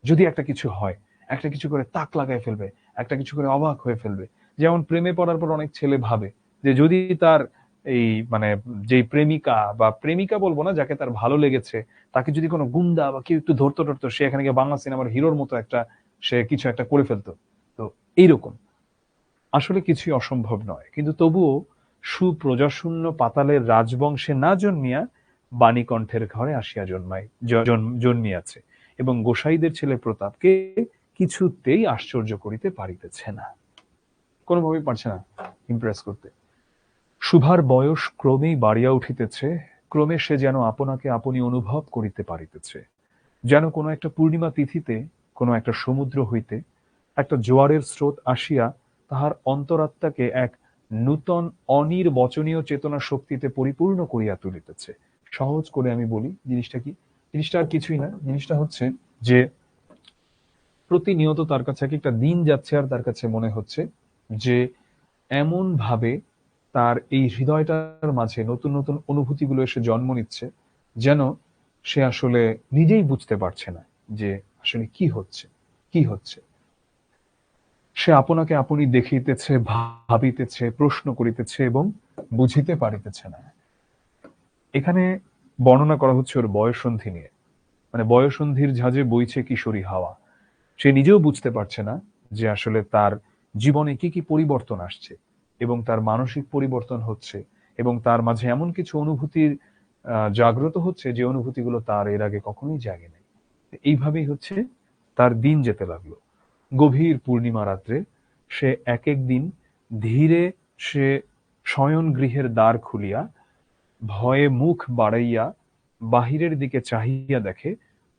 যদি একটা কিছু হয়, একটা কিছু করে তাক লাগাই ফেলবে, একটা কিছু করে অবাক হয়ে ফেলবে। যেমন প্রেমে পড়ার পর অনেক ছেলে ভাবে যে যদি তার এই মানে যেই প্রেমিকা বা প্রেমিকা বলবো না, যাকে তার ভালো লেগেছে, তাকে যদি কোনো গুন্ডা বা কেউ একটু ধরতো টরতো, সে এখানে গিয়ে বাংলা সিনেমার হিরোর মতো একটা সে কিছু একটা করে ফেলতো। তো এইরকম আসলে কিছুই অসম্ভব নয়, কিন্তু তবুও সুপ্রজাশূন্য পাতালের রাজবংশে না জন্মিয়া বাণীকণ্ঠের ঘরে আসিয়া জন্মিয়াছে, এবং গোসাইদের ছেলে প্রতাপকে কিছুতেই আশ্চর্য করিতে পারিতেছে না, কোনোভাবেই পারছে না ইমপ্রেস করতে। শুভার বয়স ক্রমেই বাড়িয়া উঠিতেছে, ক্রমে সে যেন আপনাকে আপনি অনুভব করিতে পারিতেছে, যেন কোনো একটা পূর্ণিমা তিথিতে কোনো একটা সমুদ্র হইতে একটা জোয়ারের স্রোত আসিয়া তাহার অন্তরাত্মাকে এক নূতন অনির্বচনীয় চেতনা শক্তিতে পরিপূর্ণ করিয়া তুলিতেছে। সহজ করে আমি বলি জিনিসটা কি, জিনিসটা আর কিছুই না, জিনিসটা হচ্ছে যে প্রতিনিয়ত তার কাছে এক একটা দিন যাচ্ছে আর তার কাছে মনে হচ্ছে যে এমন ভাবে তার এই হৃদয়টার মাঝে নতুন নতুন অনুভূতিগুলো এসে জন্ম নিচ্ছে, যেন সে আসলে নিজেই বুঝতে পারছে না যে আসলে কি হচ্ছে, কি হচ্ছে। সে আপনাকে আপনি দেখিতেছে, ভাবিতেছে, প্রশ্ন করিতেছে এবং বুঝিতে পারিতেছে না। এখানে বর্ণনা করা হচ্ছে ওর বয়ঃসন্ধি নিয়ে, মানে বয়ঃসন্ধির ঝাঁজে বইছে কিশোরী হাওয়া। সে নিজেও বুঝতে পারছে না যে আসলে তার জীবনে কি কি পরিবর্তন আসছে এবং তার মানসিক পরিবর্তন হচ্ছে, এবং তার মাঝে এমন কিছু অনুভূতির জাগ্রত হচ্ছে যে অনুভূতিগুলো তার এর আগে কখনোই জাগে নাই। এইভাবেই হচ্ছে তার দিন যেতে লাগলো। গভীর পূর্ণিমা রাত্রে সে এক এক দিন ধীরে সে শয়ন গৃহের দ্বার খুলিয়া ভয়ে মুখ বাড়াইয়া বাহিরের দিকে চাহিয়া দেখে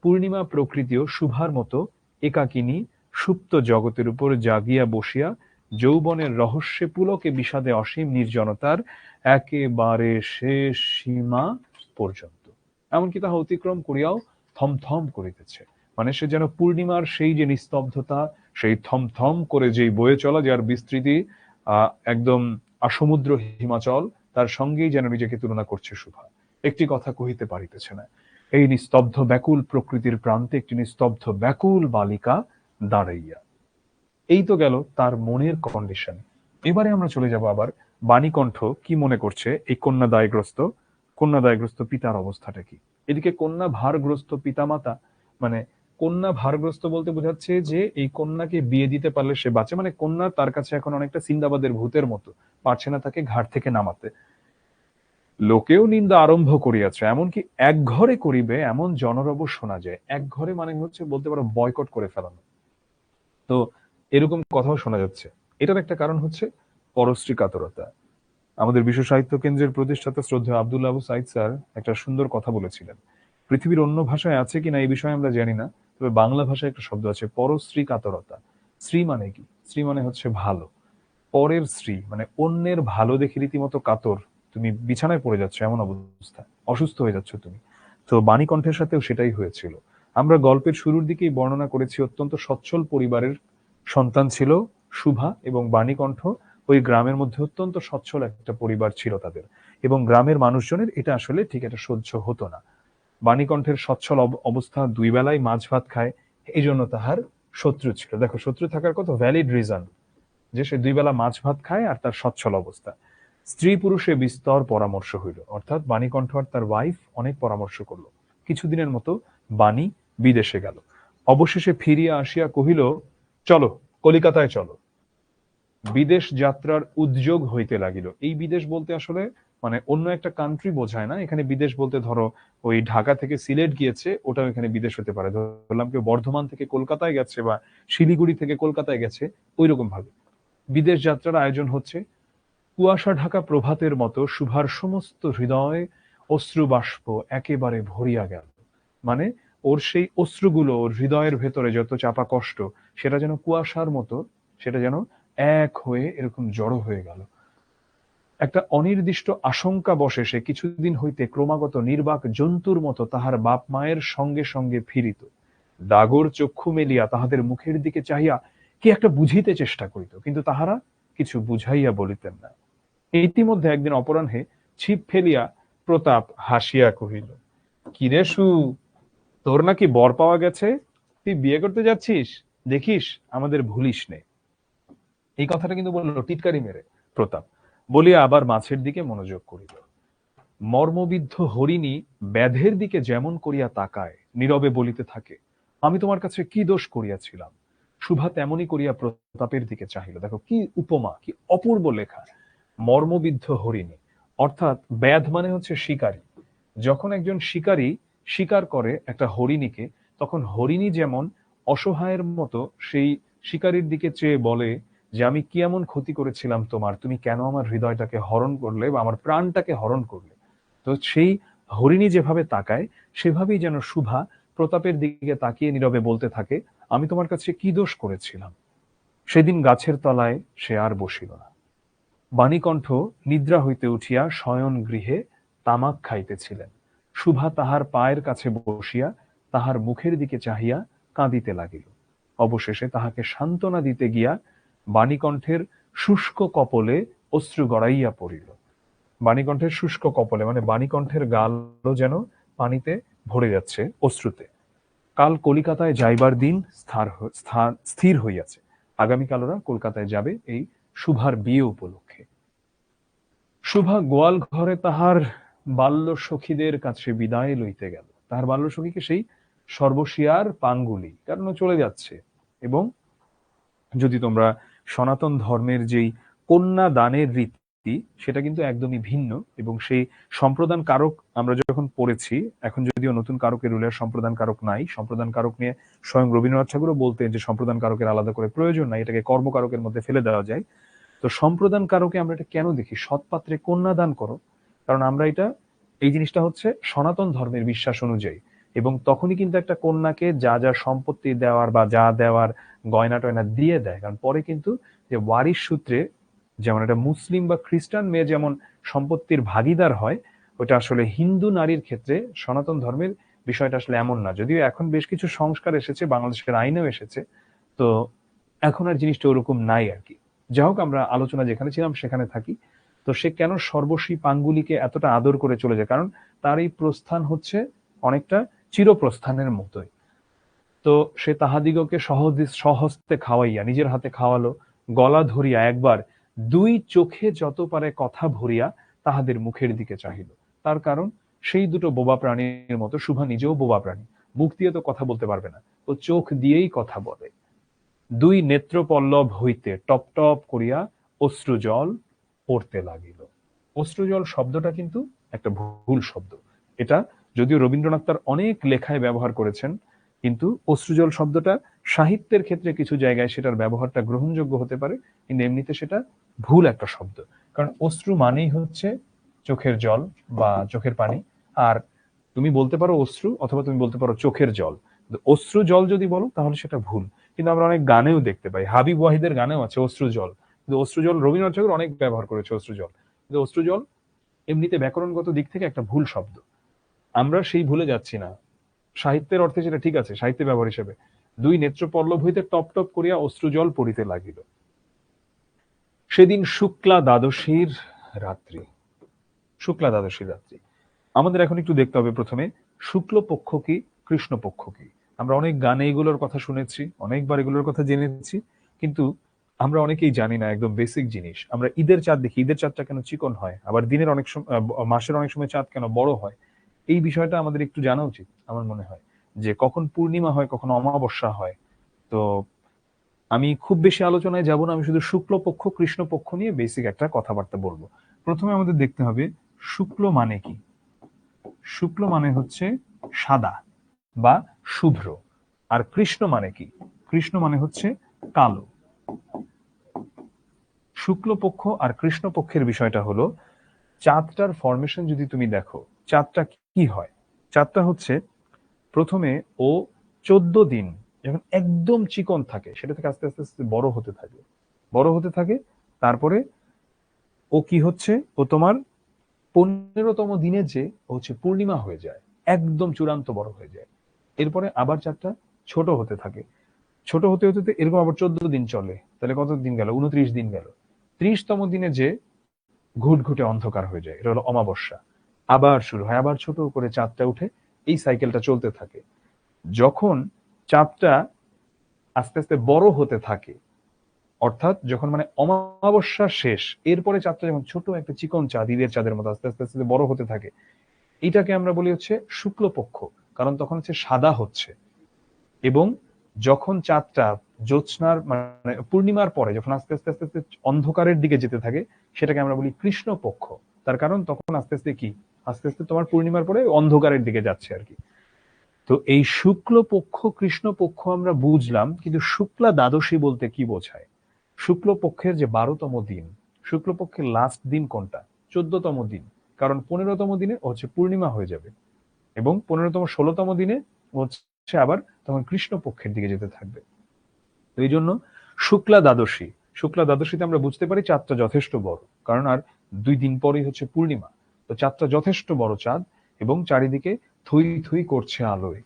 পূর্ণিমা প্রকৃতিও শুভার মতো একাকিনী সুপ্ত জগতের উপর জাগিয়া বসিয়া যৌবনের রহস্যে পুলকে বিষাদে অসীম নির্জনতার একেবারে শেষ সীমা পর্যন্ত এমনকি তাহা অতিক্রম করিয়াও থমথম করিতেছে। মানে সে যেন পূর্ণিমার সেই যে নিস্তব্ধতা, সেই থমথম করে যেই বয়ে চলা, যার বিস্তৃতি একদম সমুদ্র হিমাচল, তার সঙ্গেই যেন নিজেকে তুলনা করছে শুভা। একটি কথা কহিতে পারিতেছে না। এই নিস্তব্ধ ব্যাকুল প্রকৃতির প্রান্তে একটি নিস্তব্ধ ব্যাকুল বালিকা দাঁড়াইয়া। এই তো গেল তার মনের কন্ডিশন। এবারে আমরা চলে যাব আবার বাণীকণ্ঠ কি মনে করছে এই কন্যা দায়গ্রস্ত পিতার অবস্থাটা কি। এদিকে কন্যা ভারগ্রস্ত পিতামাতা, মানে কন্যা ভারগ্রস্ত বলতে বোঝাচ্ছে যে এই কন্যাকে বিয়ে দিতে পারলে সে বাঁচে, মানে কন্যা তার কাছে এখন অনেকটা সিন্দাবাদের ভূতের মতো, পারছে না তাকে ঘাট থেকে নামাতে। লোকেও নিন্দা আরম্ভ করিয়াছে, এমনকি এক ঘরে করিবে এমন জনরব শোনা যায়। এক ঘরে মানে হচ্ছে বলতে পারো বয়কট করে ফেলানো। তো এরকম কথাও শোনা যাচ্ছে। এটার একটা কারণ হচ্ছে পরশ্রী কাতরতা। আমাদের বিশ্ব সাহিত্য কেন্দ্রের প্রতিষ্ঠাতা শ্রদ্ধেয় আব্দুল্লাহ আবু সাইদ স্যার একটা সুন্দর কথা বলেছিলেন। পৃথিবীর অন্য ভাষায় আছে কিনা এই বিষয়ে আমরা জানি না, তবে বাংলা ভাষায় একটা শব্দ আছে পরশ্রী কাতরতা। শ্রী মানে কি? শ্রী মানে হচ্ছে ভালো। পরের স্ত্রী মানে অন্যের ভালো দেখে রীতিমতো কাতর, তুমি বিছানায় পড়ে যাচ্ছ এমন অবস্থা, অসুস্থ হয়ে যাচ্ছ তুমি। তো বাণীকণ্ঠের সাথেও সেটাই হয়েছিল। আমরা গল্পের শুরুর দিকেই বর্ণনা করেছি অত্যন্ত সচ্ছল পরিবারের সন্তান ছিল শুভা, এবং বাণীকণ্ঠ ওই গ্রামের মধ্যে অত্যন্ত সচ্ছল একটা পরিবার ছিল তাদের, এবং গ্রামের মানুষজনের এটা আসলে ঠিক এটা সহ্য হতো না। বাণীকণ্ঠের সচ্ছল অবস্থা, দুই বেলায় মাছ ভাত খায়, এই জন্য তাহার শত্রু ছিল। দেখো শত্রু থাকার কত ভ্যালিড রিজন, যে সে দুই বেলা মাছ ভাত খায় আর তার সচ্ছল অবস্থা। স্ত্রী পুরুষে বিস্তর পরামর্শ হইল, অর্থাৎ বাণীকণ্ঠ আর তার ওয়াইফ অনেক পরামর্শ করলো। কিছুদিনের মতো বাণী বিদেশে গেল, অবশেষে ফিরিয়া আসিয়া কহিল, চলো কলিকাতায় চলো। বিদেশ যাত্রার উদ্যোগ হইতে লাগিল। এই বিদেশ বলতে আসলে মানে অন্য একটা কান্ট্রি বোঝায় না, এখানে বিদেশ বলতে ধরো ওই ঢাকা থেকে সিলেট গিয়েছে, ওটাও এখানে বিদেশ হতে পারে। ধরলাম কেউ বর্ধমান থেকে কলকাতায় গেছে বা শিলিগুড়ি থেকে কলকাতায় গেছে, ওই রকম ভাবে বিদেশ যাত্রার আয়োজন হচ্ছে। কুয়াশা ঢাকা প্রভাতের মতো শুভার সমস্ত হৃদয় অশ্রু বাষ্প একেবারে ভরিয়া গেল। মানে ওর সেই অশ্রুগুলো ওর হৃদয়ের ভেতরে যত চাপা কষ্ট, সেটা যেন কুয়াশার মতো, সেটা যেন এক হয়ে এরকম জড়ো হয়ে গেল। একটা অনির্দিষ্ট আশঙ্কা বসে সে কিছুদিন হইতে ক্রমাগত নির্বাক জন্তুর মতো তাহার বাপ মায়ের সঙ্গে সঙ্গে ফিরিত, দাগর চক্ষু মেলিয়া তাহাদের মুখের দিকে চাহিয়া কি একটা বুঝিতে চেষ্টা করিত, কিন্তু তাহারা কিছু বুঝাইয়া বলিতেন না। ইতিমধ্যে একদিন অপরাহ্নে ছিপ ফেলিয়া প্রতাপ হাসিয়া কহিল, কিরে সু, তোর নাকি বর পাওয়া গেছে, তুই বিয়ে করতে যাচ্ছিস, দেখিস আমাদের ভুলিস নে। এই কথাটা কিন্তু বললো টিটকারি মেরে প্রতাপ, বলিয়া আবার মাছের দিকে মনোযোগ করিল। মর্মবিদ্ধ হরিণী ব্যাধের দিকে যেমন করিয়া তাকায়, নীরবে বলিতে থাকে, আমি তোমার কাছে কি দোষ করিয়াছিলাম। শুভা তেমনি করিয়া প্রতাপের দিকে চাহিল। দেখো কি উপমা, কি অপূর্ব লেখা। মর্মবিদ্ধ হরিণী অর্থাৎ ব্যাধ মানে হচ্ছে শিকারী। যখন একজন শিকারী শিকার করে একটা হরিণীকে, তখন হরিণী যেমন অসহায়ের মতো সেই শিকারীর দিকে চেয়ে বলে যে আমি কি এমন ক্ষতি করেছিলাম তোমার, তুমি কেন আমার হৃদয়টাকে হরণ করলে বা আমার প্রাণটাকে হরণ করলে। তো সেই হরিণী যেভাবে তাকায় সেভাবেই যেন শুভা প্রতাপের দিকে তাকিয়ে নীরবে বলতে থাকে, আমি তোমার কাছে কি দোষ করেছিলাম। সেদিন গাছের তলায় সে আর বসিল না। বাণীকণ্ঠ নিদ্রা হইতে উঠিয়া শয়ন গৃহে তামাক খাইতেছিলেন। শুভা তাহার পায়ের কাছে বসিয়া তাহার মুখের দিকে চাহিয়া কাঁদিতে লাগিল। অবশেষে তাহাকে সান্ত্বনা দিতে গিয়া বাণীকণ্ঠের শুষ্ক কপলে অশ্রু গড়াইয়া পড়িল। বাণীকণ্ঠের শুষ্ক কপলে মানে বাণীকণ্ঠের গালও যেন পানিতে ভরে যাচ্ছে অশ্রুতে। কাল কলিকাতায় যাইবার দিন স্থির হইয়াছে। আগামীকাল ওরা কলকাতায় যাবে এই শুভার বিয়ে উপলক্ষে। শুভা গোয়াল ঘরে তাহার বাল্য সখীদের কাছে বিদায় লইতে গেল। তাহার বাল্য সখীকে সেই সর্বশিয়ার পাঙ্গুলি, কারণ ও চলে যাচ্ছে। এবং যদি তোমরা সনাতন ধর্মের যেই কন্যা দানের রীতি, সেটা কিন্তু একদমই ভিন্ন। এবং সেই সম্প্রদান কারক আমরা যখন পড়েছি, এখন যদিও নতুন কারকের রুলের সম্প্রদান কারক নাই, সম্প্রদান কারক নিয়ে স্বয়ং রবীন্দ্রনাথ ঠাকুরও বলতেন যে সম্প্রদান কারকের আলাদা করে প্রয়োজন নাই, এটাকে কর্মকারকের মধ্যে ফেলে দেওয়া যায়। তো সম্প্রদান কারকে আমরা এটা কেন দেখি, সৎপাত্রে কন্যা দান করো, কারণ আমরা এটা, এই জিনিসটা হচ্ছে সনাতন ধর্মের বিশ্বাস অনুযায়ী। এবং তখনই কিন্তু একটা কন্যাকে যা যা সম্পত্তি দেওয়ার বা যা দেওয়ার গয়না টয়না দিয়ে দেয়, কারণ পরে কিন্তু যে ওয়ারিশ সূত্রে যেমন একটা মুসলিম বা খ্রিস্টান মেয়ে যেমন সম্পত্তির ভাগিদার হয়, ওটা আসলে হিন্দু নারীর ক্ষেত্রে সনাতন ধর্মের বিষয়টা আসলে এমন না। যদিও এখন বেশ কিছু সংস্কার এসেছে, বাংলাদেশের আইনেও এসেছে, তো এখন আর জিনিসটা ওরকম নাই আর কি। যাই হোক, আমরা আলোচনা যেখানে ছিলাম সেখানে থাকি। তো সে কেন সর্বশী পাঙ্গুলিকে এতটা আদর করে চলে যায়, কারণ তার এই প্রস্থান হচ্ছে অনেকটা চিরপ্রস্থানের মতোই। তো সে তাহাদিগকে সহস্তে খাওয়াইয়া, নিজের হাতে খাওয়ালো, গলা ধরিয়া একবার দুই চোখে যত পারে কথা ভরিয়া তাহাদের মুখের দিকে চাহিল। তার কারণ সেই দুটো বোবা প্রাণীর মতো শুভা নিজেও বোবা প্রাণী, মুখ দিয়ে তো কথা বলতে পারবে না, ও চোখ দিয়েই কথা বলে। দুই নেত্র পল্লব হইতে টপ টপ করিয়া অশ্রুজল পড়তে লাগিল। অশ্রুজল শব্দটা কিন্তু একটা ভুল শব্দ। এটা যদিও রবীন্দ্রনাথ তার অনেক লেখায় ব্যবহার করেছেন, কিন্তু অশ্রুজল শব্দটা সাহিত্যের ক্ষেত্রে কিছু জায়গায় সেটার ব্যবহারটা গ্রহণযোগ্য হতে পারে, কিন্তু এমনিতে সেটা ভুল একটা শব্দ। কারণ অশ্রু মানেই হচ্ছে চোখের জল বা চোখের পানি। আর তুমি বলতে পারো অশ্রু, অথবা তুমি বলতে পারো চোখের জল। অশ্রু জল যদি বলো তাহলে সেটা ভুল। কিন্তু আমরা অনেক গানেও দেখতে পাই, হাবিব ওয়াহিদের গানেও আছে অশ্রু জল। কিন্তু অশ্রু জল রবীন্দ্রনাথ ঠাকুর অনেক ব্যবহার করেছে অশ্রু জল, কিন্তু অশ্রু জল এমনিতে ব্যাকরণগত দিক থেকে একটা ভুল শব্দ। আমরা সেই ভুলে যাচ্ছি না, সাহিত্যের অর্থে সেটা ঠিক আছে, সাহিত্যে ব্যবহার হিসেবে। দুই নেত্র পল্লব হইতে টপ টপ করিয়া অশ্রু জল পড়িতে লাগিল। সেদিন শুক্লা দ্বাদশীর রাত্রি। শুক্লা দ্বাদশীর রাত্রি আমাদের এখন একটু দেখতে হবে প্রথমে শুক্লপক্ষ কি কৃষ্ণপক্ষ কি। আমরা অনেক গানে এগুলোর কথা শুনেছি, অনেকবার এগুলোর কথা জেনেছি, কিন্তু আমরা অনেকেই জানি না একদম বেসিক জিনিস। আমরা ঈদের চাঁদ দেখি, ঈদের চাঁদটা কেন চিকন হয়, আবার দিনের অনেক সময় মাসের অনেক সময় চাঁদ কেন বড় হয়। এই বিষয়টা আমাদের একটু জানা উচিত আমার মনে হয়, যে কখন পূর্ণিমা হয় কখন অমাবস্যা হয়। তো আমি খুব বেশি আলোচনায় যাব না, আমি শুধু শুক্লপক্ষ কৃষ্ণপক্ষ নিয়ে বেসিক একটা কথাবার্তা বলবো। প্রথমে আমাদের দেখতে হবে শুক্ল মানে কি। শুক্ল মানে হচ্ছে সাদা বা শুভ্র। আর কৃষ্ণ মানে কি, কৃষ্ণ মানে হচ্ছে কালো। শুক্লপক্ষ আর কৃষ্ণপক্ষের বিষয়টা হলো, চাঁদটার ফরমেশন যদি তুমি দেখো, চাঁদটা কি হয়, চাঁদটা হচ্ছে প্রথমে ও 14 দিন যখন একদম চিকন থাকে, সেটা থেকে আস্তে আস্তে আস্তে বড় হতে থাকে, বড় হতে থাকে। তারপরে ও কি হচ্ছে, ও তোমার 15তম দিনে যে হচ্ছে পূর্ণিমা হয়ে যায়, একদম চূড়ান্ত বড় হয়ে যায়। এরপরে আবার চাঁদটা ছোট হতে থাকে, ছোট হতে হতে এরকম আবার 14 দিন চলে, তাহলে কত দিন গেল, 29 দিন গেল। 30তম দিনে যে ঘুটঘুটে অন্ধকার হয়ে যায়, এটা হলো অমাবস্যা। আবার শুরু হয়, আবার ছোট করে চাঁদটা উঠে, এই সাইকেলটা চলতে থাকে। যখন চাঁদটা আস্তে আস্তে বড় হতে থাকে, অর্থাৎ যখন মানে অমাবস্যা শেষ, এরপরে চাঁদটা যেমন ছোট একটা চিকন চাঁদ, ঈদের চাঁদের মতো আস্তে আস্তে আস্তে বড় হতে থাকে, এটাকে আমরা বলি হচ্ছে শুক্লপক্ষ। কারণ তখন হচ্ছে সাদা হচ্ছে। এবং যখন চাঁদটা জ্যোৎস্নার মানে পূর্ণিমার পরে যখন আস্তে আস্তে আস্তে আস্তে অন্ধকারের দিকে যেতে থাকে, সেটাকে আমরা বলি কৃষ্ণপক্ষ। তার কারণ তখন আস্তে আস্তে কি, আস্তে আস্তে তোমার পূর্ণিমার পরে অন্ধকারের দিকে যাচ্ছে আর কি। তো এই শুক্লপক্ষ কৃষ্ণপক্ষ আমরা বুঝলাম, কিন্তু শুক্লা দ্বাদশী বলতে কি বোঝায়? শুক্লপক্ষের যে 12তম দিন, শুক্লপক্ষের লাস্ট দিন কোনটা? 14তম দিন। কারণ 15তম দিনে হচ্ছে পূর্ণিমা হয়ে যাবে, এবং 15তম 16তম দিনে হচ্ছে আবার তখন কৃষ্ণপক্ষের দিকে যেতে থাকবে। তো এই জন্য শুক্লা দ্বাদশী, শুক্লা দ্বাদশীতে আমরা বুঝতে পারি চাঁদটা যথেষ্ট বড়, কারণ আর 2 দিন পরেই হচ্ছে পূর্ণিমা। তো চাঁদটা যথেষ্ট বড় চাঁদ, এবং চারিদিকে থই থই করছে আলোয়।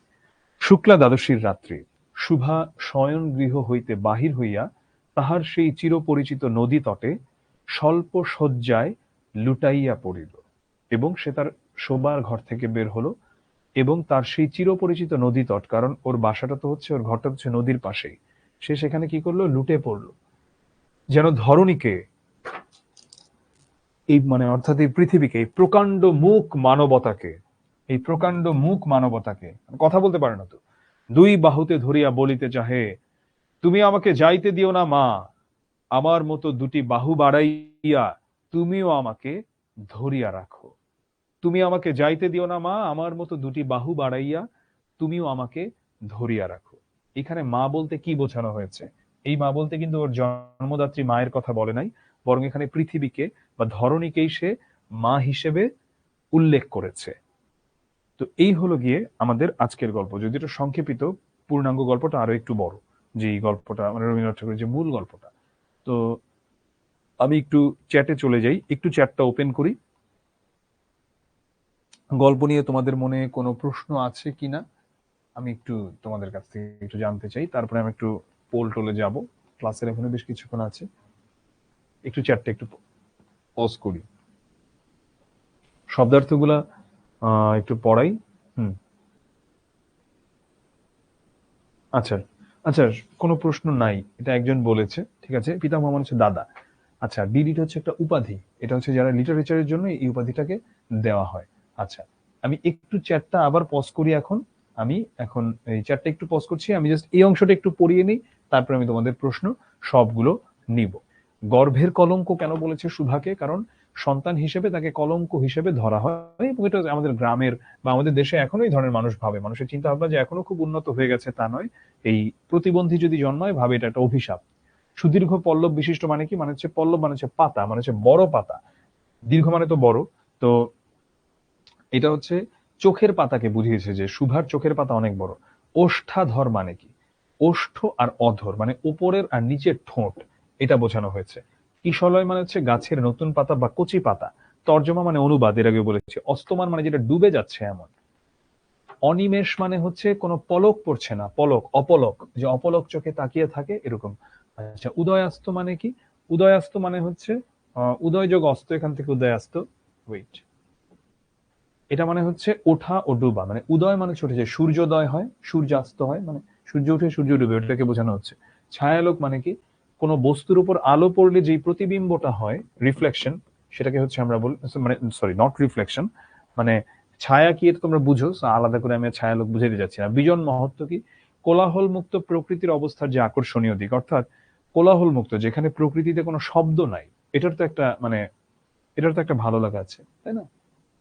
শুক্লা দ্বাদশীর রাত্রি শুভা শয়ন গৃহ হইতে বাহির হইয়া তাহার সেই চিরপরিচিত নদী তটে স্বল্প শয্যায় লুটাইয়া পড়িল, এবং সে তার শোবার ঘর থেকে বের হলো, এবং তার সেই চিরপরিচিত নদী তট, কারণ ওর বাসাটা তো হচ্ছে, ওর ঘরটা হচ্ছে নদীর পাশেই, সে সেখানে কি করলো, লুটে পড়লো। যেন ধরণীকে, এই মানে অর্থাৎ এই পৃথিবীকে, এই প্রকাণ্ড মুখ মানবতাকে, এই প্রকাণ্ড মুখ মানবতাকে, কথা বলতে পারে না তো, 2 বাহুতে ধরিয়া বলিতে চাহে, তুমি আমাকে যাইতে দিও না মা, আমার মতো 2টি বাহু বাড়াইয়া তুমিও আমাকে ধরিয়া রাখো। তুমি আমাকে যাইতে দিও না মা, আমার মতো 2টি বাহু বাড়াইয়া তুমিও আমাকে ধরিয়া রাখো। এখানে মা বলতে কি বোঝানো হয়েছে? এই মা বলতে কিন্তু ওর জন্মদাত্রী মায়ের কথা বলে নাই, বরং এখানে পৃথিবীকে বা ধরণীকেই সে মা হিসেবে উল্লেখ করেছে। তো এই হলো গিয়ে আমাদের আজকের গল্প, যদি এটা সংক্ষেপিত, পূর্ণাঙ্গ গল্পটা আরো একটু বড়, যে এই গল্পটা মানে রবীন্দ্রনাথ ঠাকুরের যে মূল গল্পটা। তো আমি একটু চ্যাটে চলে যাই, একটু চ্যাটটা ওপেন করি। গল্প নিয়ে তোমাদের মনে কোনো প্রশ্ন আছে কিনা আমি একটু তোমাদের কাছ থেকে একটু জানতে চাই, তারপরে আমি একটু পোল টোলে যাব। ক্লাসের এখনো বেশ কিছুক্ষণ আছে, একটু চ্যাটটা একটু পজ করি, শব্দার্থগুলা একটু পড়াই। হুম, আচ্ছা আচ্ছা, কোনো প্রশ্ন নাই, এটা একজন বলেছে, ঠিক আছে। পিতামহ মানে হচ্ছে দাদা। আচ্ছা, ডিডিটা হচ্ছে একটা উপাধি, এটা হচ্ছে যারা লিটারেচারের জন্য এই উপাধিটাকে দেওয়া হয়। আচ্ছা, আমি একটু চ্যাটটা আবার পজ করি এখন। আমি এখন এই চ্যাটটা একটু পজ করছি, আমি জাস্ট এই অংশটা একটু পড়িয়ে নিই, তারপরে আমি তোমাদের প্রশ্ন সবগুলো নিব। গর্ভের কলঙ্ক কেন বলেছে সুধাকে? কারণ সন্তান হিসেবে তাকে কলঙ্ক হিসেবে ধরা হয়, এবং এটা আমাদের গ্রামের বা আমাদের দেশে এখনো এই ধরনের মানুষ ভাবে, মানুষের চিন্তা ভাবনা যে এখনো খুব উন্নত হয়ে গেছে তা নয়। এই প্রতিবন্ধী যদি জন্মায়, ভাবে এটা একটা অভিশাপ। সুদীর্ঘ পল্লব বিশিষ্ট মানে কি, মানে হচ্ছে পল্লব মানে হচ্ছে পাতা, মানে হচ্ছে বড় পাতা, দীর্ঘ মানে তো বড়। তো এটা হচ্ছে চোখের পাতাকে বুঝিয়েছে, যে শুভার চোখের পাতা অনেক বড়। ওষ্ঠাধর মানে কি, ওষ্ঠ আর অধর মানে উপরের আর নিচের ঠোঁট, এটা বোঝানো হয়েছে। কিশলয় মানে হচ্ছে গাছের নতুন পাতা বা কচি পাতা। তর্জমা মানে অনুবাদ, এর আগে বলেছি। অস্তমান মানে যেটা ডুবে যাচ্ছে এমন। অনিমেষ মানে হচ্ছে কোনো পলক পড়ছে না, পলক, অপলক, যে অপলক চোখে তাকিয়ে থাকে এরকম। আচ্ছা, উদয়াস্ত মানে কি? উদয়াস্ত মানে হচ্ছে উদয় যোগ অস্ত, এখান থেকে উদয়াস্ত, ওয়েট, এটা মানে হচ্ছে ওঠা ও ডুবা। মানে উদয় মানে ছোট, যে সূর্যোদয় হয়, সূর্যাস্ত হয়, মানে সূর্য উঠে সূর্য ডুবে, ওটাকে বোঝানো হচ্ছে। ছায়ালোক মানে কি? কোনো বস্তুর উপর আলো পড়লে যে প্রতিবিম্বটা হয়, রিফ্লেকশন, সেটাকে হচ্ছে আমরা বলি, মানে সরি, নট রিফ্লেকশন, মানে ছায়া কি এটা তোমরা বুঝো, so আলাদা করে আমি আর ছায়ালোক বুঝাইতে যাচ্ছি না। বিজন মহত্ব কি? কোলাহল মুক্ত প্রকৃতির অবস্থার যে আকর্ষণীয় দিক, অর্থাৎ কোলাহল মুক্ত, যেখানে প্রকৃতিতে কোনো শব্দ নাই, এটার তো একটা মানে, এটার তো একটা ভালো লাগা আছে, তাই না?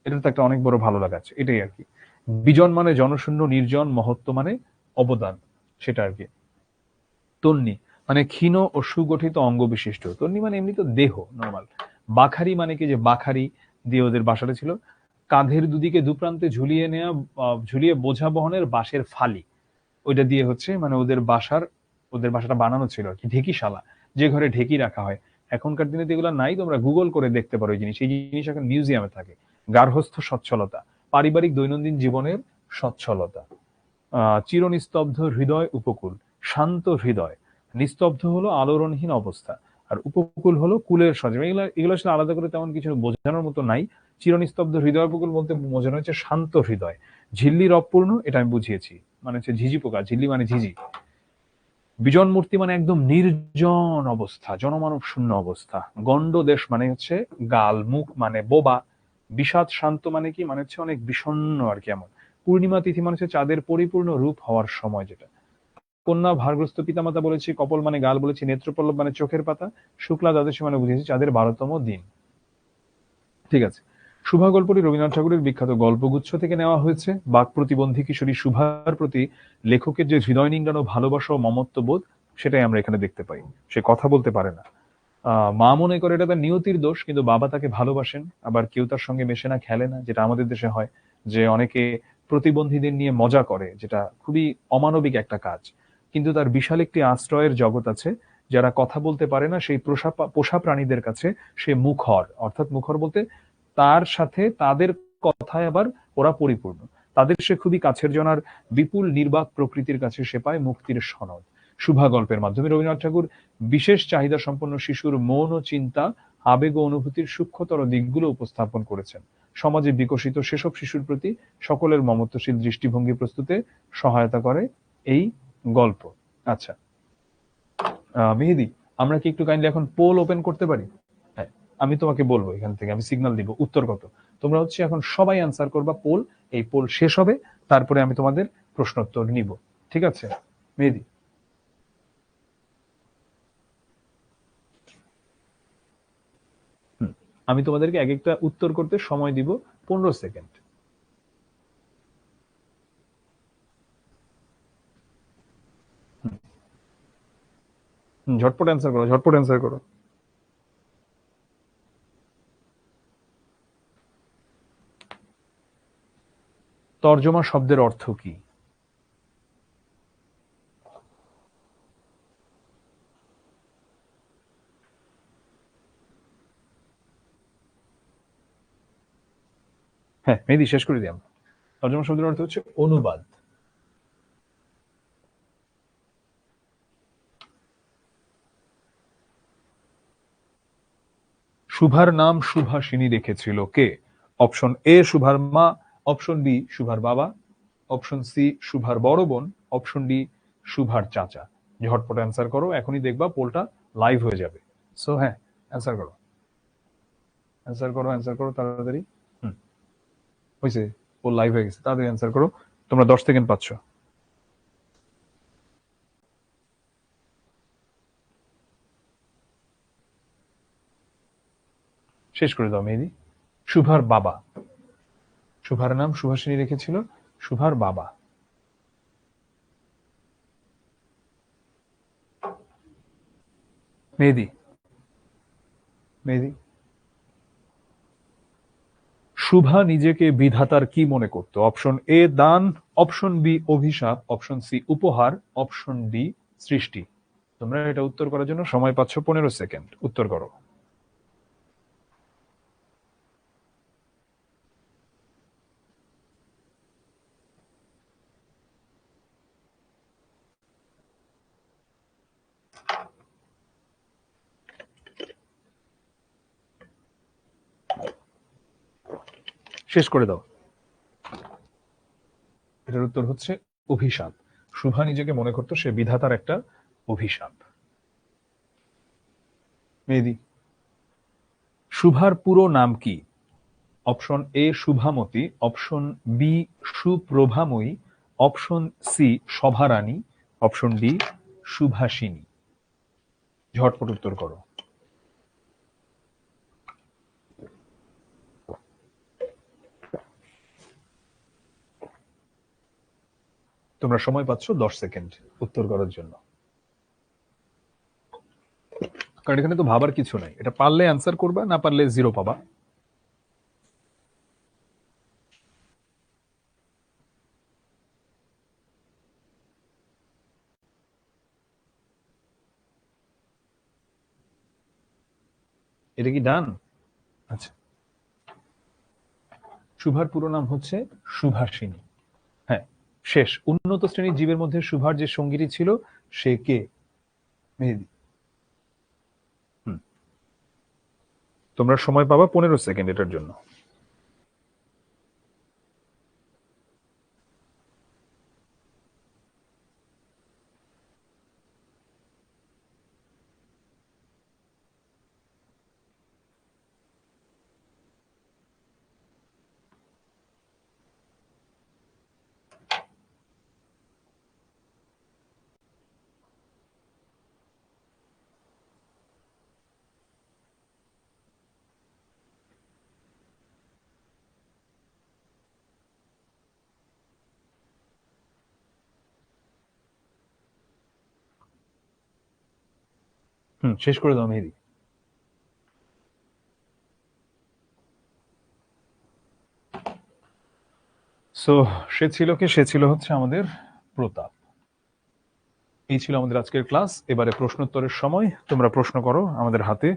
এটার তো একটা অনেক বড় ভালো লাগা আছে, এটাই আর কি। বিজন মানে জনশূন্য, নির্জন, মহত্ব মানে অবদান, সেটা আর কি। তন্নি মানে ক্ষীণ ও সুগঠিত অঙ্গ বিশিষ্ট, তন্নি মানে এমনি তো দেহ নর্মাল। বাখারি মানে কি, যে বাখারি দিয়ে ওদের বাসাটা ছিল। কাঁধের দুদিকে দুপ্রান্তে ঝুলিয়ে নেওয়া, ঝুলিয়ে বোঝা বহনের বাঁশের ফালি, ওইটা দিয়ে হচ্ছে মানে ওদের বাসাটা বানানো ছিল আর কি, ঢেকিশালা, যে ঘরে ঢেকি রাখা হয়। এখনকার দিনে তো এগুলো নাই, তোমরা গুগল করে দেখতে পারো। এই জিনিস এখন মিউজিয়ামে থাকে। গার্হস্থ্য সচ্ছলতা, পারিবারিক দৈনন্দিন জীবনের সচ্ছলতা। চিরনিস্তব্ধ হৃদয় উপকূল, শান্ত হৃদয়। নিস্তব্ধ হলো আলোড়নহীন অবস্থা, আর উপকূল হলো কুলের সজীব। এগুলো এগুলো আসলে আলাদা করে তেমন কিছু বোঝানোর মতো নাই। চিরনিস্তব্ধ হৃদয় উপকূল বলতে বোঝানো হচ্ছে শান্ত হৃদয়। ঝিল্লির অপূর্ণ, এটা আমি বুঝিয়েছি, মানে হচ্ছে ঝিঝি পোকা, ঝিল্লি মানে ঝিঝি। বিজন মূর্তি মানে একদম নির্জন অবস্থা, জনমানব শূন্য অবস্থা। গণ্ড দেশ মানে হচ্ছে গাল, মুখ মানে বোবা। বিষাদ শান্ত মানে কি, মানে হচ্ছে অনেক বিষণ্ণ আর কি এমন। পূর্ণিমা তিথি মানে হচ্ছে চাঁদের পরিপূর্ণ রূপ হওয়ার সময় যেটা। কন্যা ভারগ্রস্ত পিতামাতা বলেছি, কপল মানে গাল বলেছি, নেত্রপল্লব মানে চোখের পাতা, শুক্লা দ্বাদশী মানে বুঝিয়েছি চাঁদের 12তম দিন। ঠিক আছে। শুভা গল্পটি রবীন্দ্রনাথ ঠাকুরের বিখ্যাত গল্পগুচ্ছ থেকে নেওয়া হয়েছে। বাক প্রতিবন্ধী কিশোরী শুভার প্রতি লেখকের যে হৃদয় নিংড়ানো ভালোবাসা ও মমত্ববোধ, সেটাই আমরা এখানে দেখতে পাই। সে কথা বলতে পারে না। মা মনে করে এটা তার নিয়তির দোষ, কিন্তু বাবা তাকে ভালোবাসেন। আবার কেউ তার সঙ্গে মেশে না, খেলে না, যেটা আমাদের দেশে হয়, যে অনেকে প্রতিবন্ধীদের নিয়ে মজা করে, যেটা খুবই অমানবিক একটা কাজ। কিন্তু তার বিশাল একটি আশ্রয়ের জগৎ আছে। যারা কথা বলতে পারে না, সেই পোষা প্রাণীদের কাছে সে মুখর, অর্থাৎ মুখর বলতে তার সাথে তাদের কথায় আবার ওরা পরিপূর্ণ। তাদের সে খুবই কাছের জনার। বিপুল নির্বাক প্রকৃতির কাছে সে পায় মুক্তির সনদ। শুভা গল্পের মাধ্যমে রবীন্দ্রনাথ ঠাকুর বিশেষ চাহিদা সম্পন্ন শিশুর মন ও চিন্তা, আবেগ ও অনুভূতির সূক্ষ্মতর দিকগুলো উপস্থাপন করেছেন। সমাজে বিকশিত সেসব শিশুর প্রতি সকলের মমত্বশীল দৃষ্টিভঙ্গি প্রস্তুতে সহায়তা করে এই গল্প। আচ্ছা, মেহেদি, আমরা কি একটু কাইন্ডলি এখন পোল ওপেন করতে পারি? হ্যাঁ, আমি তোমাকে বলবো, এখান থেকে আমি সিগন্যাল দিব উত্তর কত। তোমরা হচ্ছে এখন সবাই অ্যান্সার করবা পোল। এই পোল শেষ হবে, তারপরে আমি তোমাদের প্রশ্নোত্তর নিব। ঠিক আছে মেহেদি? আমি তোমাদেরকে এক একটা উত্তর করতে সময় দিব 15 সেকেন্ড। ঝটপট অ্যান্সার করো, ঝটপট অ্যান্সার করো। তর্জমা শব্দের অর্থ কি? হ্যাঁ মেহেদি, শেষ করে দিই আমরা। তর্জমা শব্দের অর্থ হচ্ছে অনুবাদ। শুভার নাম সুভাষিনী রেখেছিল কে? অপশন এ শুভার মা, অপশন বি শুভার বাবা, অপশন সি শুভার বড় বোন, অপশন ডি শুভার চাচা। ঝটপট অ্যান্সার করো, এখনই দেখবা পোলটা লাইভ হয়ে যাবে। সো হ্যাঁ, অ্যান্সার করো, অ্যান্সার করো, অ্যান্সার করো তাড়াতাড়ি। হুম, হয়েছে, পোল লাইভ হয়ে গেছে, তাড়াতাড়ি অ্যান্সার করো। তোমরা 10 সেকেন্ড পাচ্ছ। শেষ করে দাও মেহেদি। শুভার বাবা। শুভার নাম সুভাষিনী রেখেছিল শুভার বাবা। মেহেদি, মেহেদি, শুভা নিজেকে বিধাতার কি মনে করত? অপশন এ দান, অপশন বি অভিশাপ, অপশন সি উপহার, অপশন ডি সৃষ্টি। তোমরা এটা উত্তর করার জন্য সময় পাচ্ছ 15 সেকেন্ড, উত্তর করো। শেষ করে দাও। এটার উত্তর হচ্ছে অভিশাপ। শুভা নিজেকে মনে করতো সে বিধাতার একটা অভিশাপ। মেহেদি, শুভার পুরো নাম কি? Option A Shubhamati, option B Suprabhamoyee, option C Sabharani, option D Subhashini. ঝটপট উত্তর করো। তোমরা সময় পাচ্ছ 10 সেকেন্ড উত্তর করার জন্য। কারণ এখানে তো ভাবার কিছু নাই, এটা পারলে অ্যান্সার করবা, না পারলে জিরো পাবা। এটা কি ডান? আচ্ছা, শুভার পুরো নাম হচ্ছে সুভাষিনী। হ্যাঁ, শেষ। উন্নত শ্রেণীর জীবের মধ্যে শুভার যে সঙ্গীটি ছিল সে কে? মেহেদি। তোমরা সময় পাবা 15 সেকেন্ড এটার জন্য। শেষ করে দাও মেহেদি। সো সে ছিল কে? সে ছিল হচ্ছে আমাদের প্রতাপ। এই ছিল আমাদের আজকের ক্লাস। এবারে প্রশ্নোত্তরের সময়। তোমরা প্রশ্ন করো। আমাদের হাতে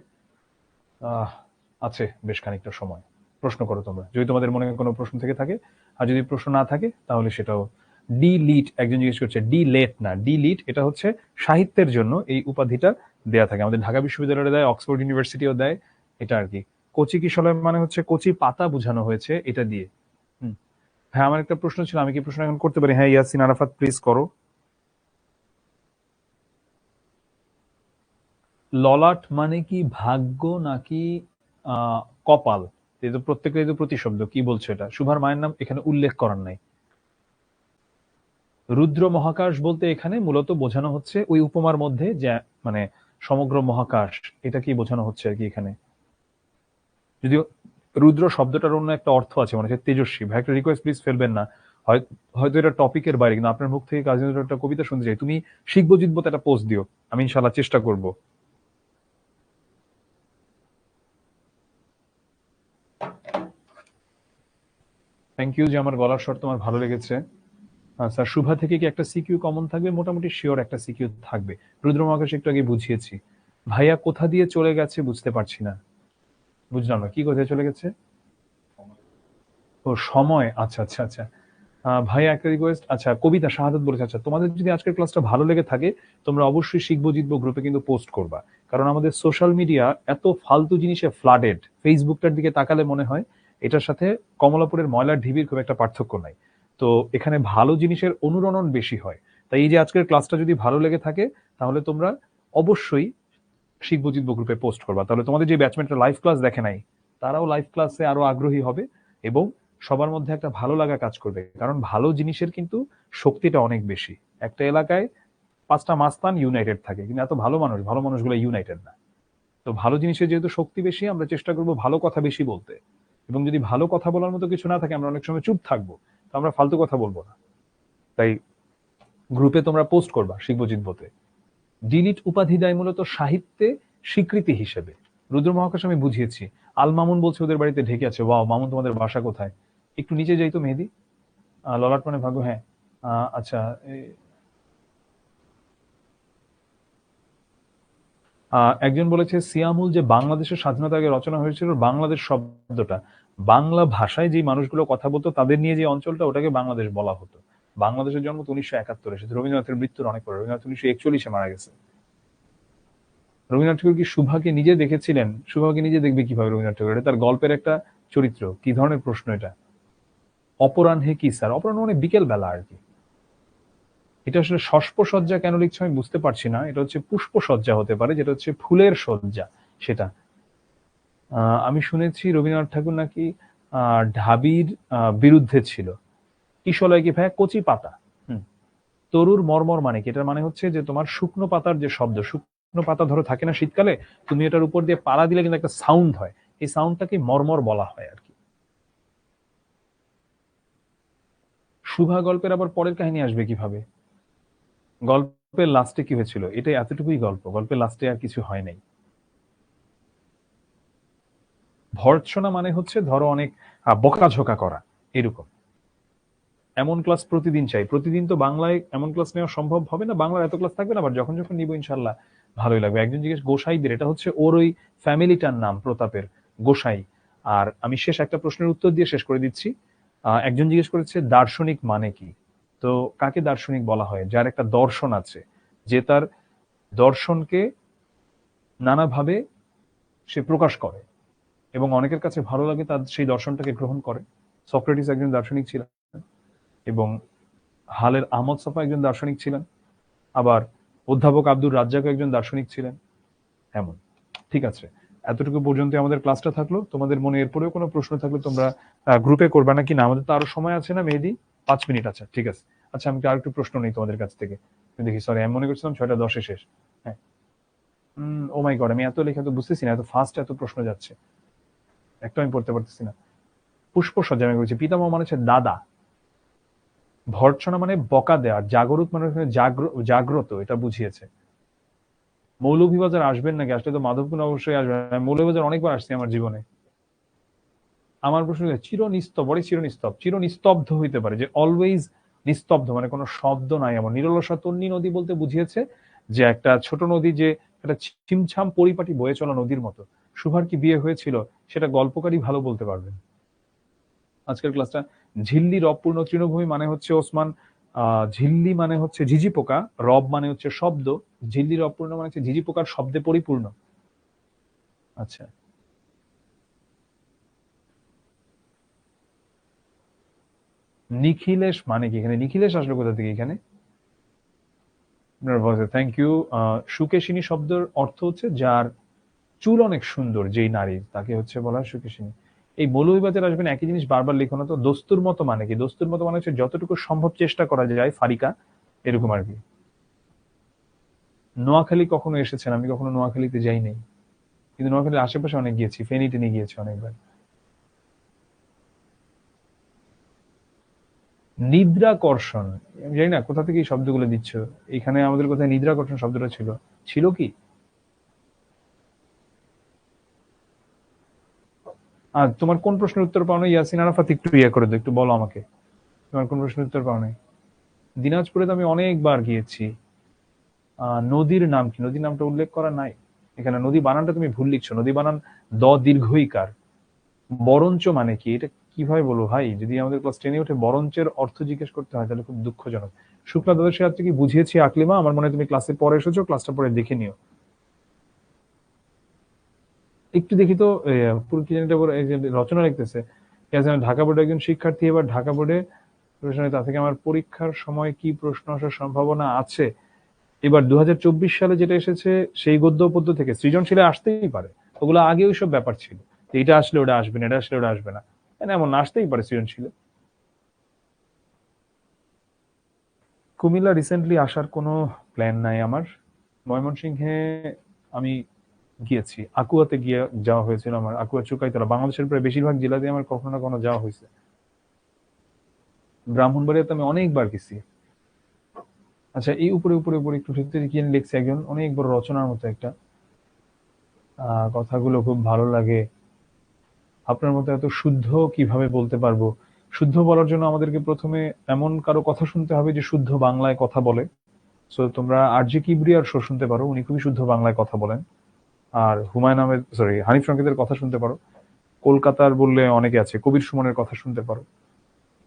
আছে বেশ খানিকটা সময়। প্রশ্ন করো তোমরা, যদি তোমাদের মনে কোনো প্রশ্ন থেকে থাকে। আর যদি প্রশ্ন না থাকে তাহলে সেটাও। ডি লিট একজন জিজ্ঞেস করছে, ডি লেট না, ডি লিট এটা হচ্ছে সাহিত্যের জন্য এই উপাধিটা দেয়া থাকে। আমাদের ঢাকা বিশ্ববিদ্যালয়ে দেয়, অক্সফোর্ড ইউনিভার্সিটিও দেয় এটা আর কি। কচি কিশলয় মানে হচ্ছে কচি পাতা বোঝানো হয়েছে এটা দিয়ে। হ্যাঁ, আমার একটা প্রশ্ন ছিল, আমি কি প্রশ্ন এখন করতে পারি? হ্যাঁ, ইয়াসিন আরাফাত প্লিজ করো। ললাট মানে কি ভাগ্য নাকি কপাল? এই তো প্রত্যেকের তো প্রতিশব্দ, কি বলছো এটা? শুভার মায়ের নাম এখানে উল্লেখ করার নাই। রুদ্র মহাকাশ বলতে এখানে মূলত বোঝানো হচ্ছে ওই উপমার মধ্যে যে মানে সমগ্র মহাকাশ, এটা কি বোঝানো হচ্ছে আর কি এখানে। যদিও রুদ্র শব্দটার অন্য একটা অর্থ আছে, মানে হচ্ছে তেজস্বী। ভাই একটা রিকোয়েস্ট প্লিজ ফেলবেন না, হয়তো এটা টপিকের বাইরে, কিন্তু আপনার মুখ থেকে কাজী নজরুলের একটা কবিতা শুনতে চাই। তুমি শিখবো জিতবো একটা পোস্ট দিও, আমি ইনশাল্লাহ চেষ্টা করব। থ্যাংক ইউ যে আমার গলার স্বর তোমার ভালো লেগেছে। স্যার শুভা থেকে কি একটা সিকিউ কমন থাকবে? মোটামুটি শিওর একটা সিকিউ থাকবে। রুদ্র মহাকাশ একটু আগে বুঝিয়েছি। ভাইয়া কোথা দিয়ে চলে গেছে বুঝতে পারছি না। বুঝলাম না, কি কোথায় চলে গেছে? ও সময়, আচ্ছা আচ্ছা আচ্ছা। ভাইয়া একটা রিকোয়েস্ট, আচ্ছা কবিতা শাহাদাত বলেছে, আচ্ছা তোমাদের যদি আজকের ক্লাসটা ভালো লেগে থাকে তোমরা অবশ্যই শিখবো জিতবো গ্রুপে কিন্তু পোস্ট করবা। কারণ আমাদের সোশ্যাল মিডিয়া এত ফালতু জিনিসে ফ্লাডেড, ফেসবুকটার দিকে তাকালে মনে হয় এটার সাথে কমলাপুরের ময়লার ঢিবির খুব একটা পার্থক্য নাই। তো এখানে ভালো জিনিসের অনুরণন বেশি হয়। তাই এই যে আজকের ক্লাসটা যদি ভালো লেগে থাকে তাহলে তোমরা অবশ্যই শিখবো জিতবো গ্রুপে পোস্ট করবা। তাহলে তোমাদের যে ব্যাচমেটরা লাইভ ক্লাস দেখে নাই তারাও লাইভ ক্লাসে আরো আগ্রহী হবে, এবং সবার মধ্যে একটা ভালো লাগা কাজ করবে। কারণ ভালো জিনিসের কিন্তু শক্তিটা অনেক বেশি। একটা এলাকায় 5টা মাস্তান ইউনাইটেড থাকে, কিন্তু এত ভালো মানুষ, ভালো মানুষগুলো ইউনাইটেড না। তো ভালো জিনিসের যেহেতু শক্তি বেশি, আমরা চেষ্টা করবো ভালো কথা বেশি বলতে। এবং যদি ভালো কথা বলার মতো কিছু না থাকে আমরা অনেক সময় চুপ থাকবো, তো আমরা ফালতু কথা বলবো না। তাই গ্রুপে তোমরা পোস্ট করবা শিখবো জিতবোতে। ডিলিট উপাধি দেয় মূলত সাহিত্যে স্বীকৃতি হিসেবে। রুদ্র মহাকাশ আমি বুঝিয়েছি। আল মামুন বলছে ওদের বাড়িতে ঢেকে আছে। ওয়াও মামুন, তোমাদের বাসা কোথায়? একটু নিচে যাই তো মেহেদি। ললাট মানে ভাগ্য, হ্যাঁ। আচ্ছা, একজন বলেছে সিয়ামুল যে বাংলাদেশের স্বাধীনতা আগে রচনা হয়েছিল, বাংলাদেশ শব্দটা বাংলা ভাষায় যে মানুষগুলো কথা বলতো তাদের নিয়ে যে অঞ্চলটা, ওটাকে বাংলাদেশ বলা হতো। বাংলাদেশের জন্ম তো 1971-এ, সেটা রবীন্দ্রনাথের মৃত্যুর অনেক পরে। রবীন্দ্রনাথ 1941-এ মারা গেছে। রবীন্দ্রনাথ ঠাকুর কি শুভাকে নিজে দেখেছিলেন? শুভাকে নিজে দেখবে কিভাবে রবীন্দ্রনাথ ঠাকুর? এটা তার গল্পের একটা চরিত্র। কি ধরনের প্রশ্ন এটা? অপরাহ্নে কি স্যার? অপরাহ্ন মানে বিকেল বেলা আর কি। এটা আসলে শস্পসজ্জা কেন লিখছে আমি বুঝতে পারছি না। এটা হচ্ছে পুষ্পসজ্জা হতে পারে, যেটা হচ্ছে ফুলের সজ্জা সেটা। আমি শুনেছি রবীন্দ্রনাথ ঠাকুর নাকি ঢাবির বিরুদ্ধে ছিল। কিশলয় কি ভাইয়া? কচি পাতা। হুম। তরুর মর্মর মানে কি? এটার মানে হচ্ছে যে তোমার শুকনো পাতার যে শব্দ, শুকনো পাতা ধরো থাকে না শীতকালে, তুমি এটার উপর দিয়ে পাড়া দিলে কিন্তু একটা সাউন্ড হয়, এই সাউন্ডটাকে মর্মর বলা হয় আর কি। শুভা গল্পের আবার পরের কাহিনী আসবে কিভাবে? গল্পের লাস্টে কি হয়েছিল? এটাই, এতটুকুই গল্প, গল্পের লাস্টে আর কিছু হয় নাই। ভর্ৎসনা মানে হচ্ছে ধরো অনেক বকাঝোকা করা, এরকম। এমন ক্লাস প্রতিদিন চাই। প্রতিদিন তো বাংলায় এমন ক্লাস নেওয়া সম্ভব হবে না, বাংলার এত ক্লাস থাকবে না, আবার যখন যখন নিব ইনশাল্লাহ ভালোই লাগবে। একজন জিজ্ঞেস গোসাইদের, এটা হচ্ছে ওর ওই ফ্যামিলিটার নাম প্রতাপের, গোসাই। আর আমি শেষ একটা প্রশ্নের উত্তর দিয়ে শেষ করে দিচ্ছি। একজন জিজ্ঞেস করেছে দার্শনিক মানে কি। তো কাকে দার্শনিক বলা হয়? যার একটা দর্শন আছে, যে তার দর্শনকে নানাভাবে সে প্রকাশ করে এবং অনেকের কাছে ভালো লাগে, তার সেই দর্শনটাকে গ্রহণ করে। সক্রেটিস একজন দার্শনিক ছিলেন, এবং হালের আহমদ ছফা একজন দার্শনিক ছিলেন, আবার অধ্যাপক আব্দুর রাজ্জাক একজন দার্শনিক ছিলেন। এমন। ঠিক আছে, এতটুকু পর্যন্ত আমাদের ক্লাসটা থাকলো। তোমাদের মনে এরপরেও কোনো প্রশ্ন থাকলে তোমরা গ্রুপে করবা নাকি না? আমাদের তো আরো সময় আছে না মেহেদি? 5 মিনিট আছে, ঠিক আছে। আচ্ছা, আমি আর একটু প্রশ্ন নেই তোমাদের কাছ থেকে। দেখি, সরি, আমি মনে করছিলাম 6টা 10-এ শেষ। হ্যাঁ। ও মাই গড, আমি এত লেখা তো বুঝতেছি না, এত ফাস্ট এত প্রশ্ন যাচ্ছে, একটা আমি পড়তে পারতেছি না। পুষ্প সজ্জা আমি বলছি, পিতামহ মানে হচ্ছে দাদা, ভর্ৎসনা মানে বকা দেওয়া, জাগরুক মানে জাগ্রত, এটা বুঝিয়েছে। মৌলভীবাজার আসবেন নাকি? আসলে তো মাধবপুর অবশ্যই আসবেন। আমি মৌলভীবাজার অনেকবার আসছি আমার জীবনে। আমার প্রশ্ন হচ্ছে চিরনিস্তব্ধ হইতে পারে, যে অলওয়েজ নিস্তব্ধ, মানে কোনো শব্দ নাই এমন। নিরলসা তন্নী নদী বলতে বুঝিয়েছে যে একটা ছোট নদী, যে একটা ছিমছাম পরিপাটি বয়ে চলা নদীর মতো। সুভার কি বিয়ে হয়েছিল, সেটা গল্পকারই ভালো বলতে পারবেন। আজকের ক্লাসটা ঝিল্লি রব পূর্ণ তৃণভূমি মানে হচ্ছে ওসমান, ঝিল্লি মানে হচ্ছে ঝিঝি পোকা, রব মানে হচ্ছে শব্দ, ঝিল্লি রব পূর্ণ মানে হচ্ছে ঝিঝি পোকার শব্দে পরিপূর্ণ। আচ্ছা, নিখিলেশ মানে কি? এখানে নিখিলেশ আসলো কোথা থেকে এখানে? Thank you. সুকেশিনী শব্দের অর্থ হচ্ছে যার চুল অনেক সুন্দর, যেই নারী, তাকে হচ্ছে বলা হয় সুকেশিনী। এই মৌলভীবাজার আসবেন, একই জিনিস বারবার লিখো না তো। দস্তুর মতো মানে কি? দস্তুর মতো মানে হচ্ছে যতটুকু সম্ভব চেষ্টা করা যায়, ফারিকা, এরকম আর কি। নোয়াখালী কখনো এসেছেন? আমি কখনো নোয়াখালীতে যাই নাই, কিন্তু নোয়াখালীর আশেপাশে অনেক গিয়েছি, ফেনী টেনে গিয়েছি অনেকবার। নিদ্রাকর্ষণ, আমি জানি না কোথা থেকে এই শব্দগুলো দিচ্ছ। এখানে আমাদের কোথায় নিদ্রাকর্ষণ শব্দটা ছিল? ছিল কি? আর তোমার কোন প্রশ্নের উত্তর পাও না? ইয়াসিন আরাফাত, একটু ইয়ে করে দাও, একটু বলো আমাকে, তোমার কোন প্রশ্নের উত্তর পাও নাই? দিনাজপুরে তো আমি অনেকবার গিয়েছি। নদীর নাম কি? নদীর নামটা উল্লেখ করা নাই এখানে। নদী বানানটা তুমি ভুল লিখছো, নদী বানান দ দীর্ঘইকার। বরঞ্চ মানে কি? এটা কিভাবে বলবো ভাই? যদি আমাদের ক্লাস 10-এ উঠে বরঞ্চের অর্থ জিজ্ঞেস করতে হয়, তাহলে খুব দুঃখজনক। শুক্লা দাদার সাথে কি বুঝিয়েছি আকলিমা? আমার মনে হয় তুমি ক্লাসে পরে এসেছো, ক্লাসটা পরে দেখে নিও। একটু দেখি তো। পুরো কি জানি এটা এই যে রচনা লিখতেছে, ঢাকা বোর্ডে একজন শিক্ষার্থী, এবার ঢাকা বোর্ডে তা থেকে আমার পরীক্ষার সময় কি প্রশ্ন আসার সম্ভাবনা আছে। এবার 2024 সালে যেটা এসেছে, সেই গদ্য পদ্য থেকে সৃজনশীলে আসতেই পারে। ওগুলো আগে ওইসব ব্যাপার ছিল, এটা আসলে ওটা আসবে না, এটা আসলে ওটা আসবে না, এমন আসতেই পারে সৃজনশীলে। কুমিল্লা রিসেন্টলি আসার কোনো প্ল্যান নাই আমার। ময়মনসিংহে আমি গিয়েছি, আকুয়াতে গিয়ে যাওয়া হয়েছিল আমার, আকুয়া চুকাইতলা। বাংলাদেশের প্রায় বেশিরভাগ জেলাতে আমার কখনো না কখনো যাওয়া হয়েছে। ব্রাহ্মণবাড়িয়াতে আমি অনেকবার গেছি। আচ্ছা, এই উপরে উপরে উপরে একটু ভিতরে কি জানি লিখছে একজন, অনেক বড় রচনার মতো একটা। কথাগুলো খুব ভালো লাগে। আপনার মতো এত শুদ্ধ কিভাবে বলতে পারবো? শুদ্ধ বলার জন্য আমাদেরকে প্রথমে এমন কারো কথা শুনতে হবে যে শুদ্ধ বাংলায় কথা বলে। সো তোমরা আরজি কিবরিয়ার শো শুনতে পারো, উনি খুবই শুদ্ধ বাংলায় কথা বলেন। আর হুমায়ুন আহমেদ, সরি, হানিফ সংকেতের কথা শুনতে পারো। কলকাতার বললে অনেকে আছে, কবির সুমনের কথা শুনতে পারো।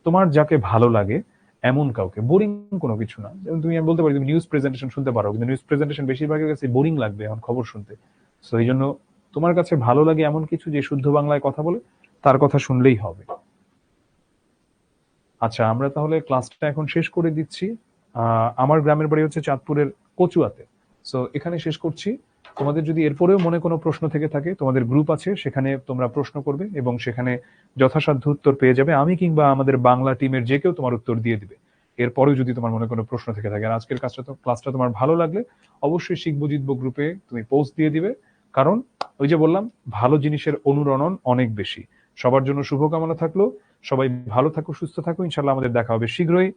তোমার যাকে ভালো লাগে এমন কাউকে, বোরিং কোনো কিছু না। যেমন তুমি, আমি বলতে পারি তুমি নিউজ প্রেজেন্টেশন শুনতে পারো, কিন্তু নিউজ প্রেজেন্টেশন বেশিরভাগের কাছে বোরিং লাগবে এখন খবর শুনতে। সো এই জন্য তোমার কাছে ভালো লাগে এমন কিছু যে শুদ্ধ বাংলায় কথা বলে, তার কথা শুনলেই হবে। আচ্ছা, আমরা তাহলে ক্লাসটা এখন শেষ করে দিচ্ছি। আমার গ্রামের বাড়ি হচ্ছে চাঁদপুরের কচুয়াতে। সো এখানে শেষ করছি। তোমাদের যদি এরপরেও মনে কোনো প্রশ্ন থেকে থাকে, তোমাদের গ্রুপ আছে, সেখানে তোমরা প্রশ্ন করবে এবং সেখানে যথাসাধ্য উত্তর পেয়ে যাবে। আমি কিংবা আমাদের বাংলা টিমের যে কেউ তোমার উত্তর দিয়ে দিবে এরপরেও যদি তোমার মনে কোনো প্রশ্ন থেকে থাকে। আর আজকের ক্লাসটা তোমার ভালো লাগলে অবশ্যই শিখবো জিতবো গ্রুপে তুমি পোস্ট দিয়ে দিবে। কারণ ওই যে বললাম, ভালো জিনিসের অনুরণন অনেক বেশি। সবার জন্য শুভকামনা থাকলো। সবাই ভালো থাকো, সুস্থ থাকো, ইনশাল্লাহ আমাদের দেখা হবে শীঘ্রই।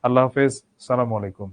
আল্লাহ হাফেজ, সালাম আলাইকুম।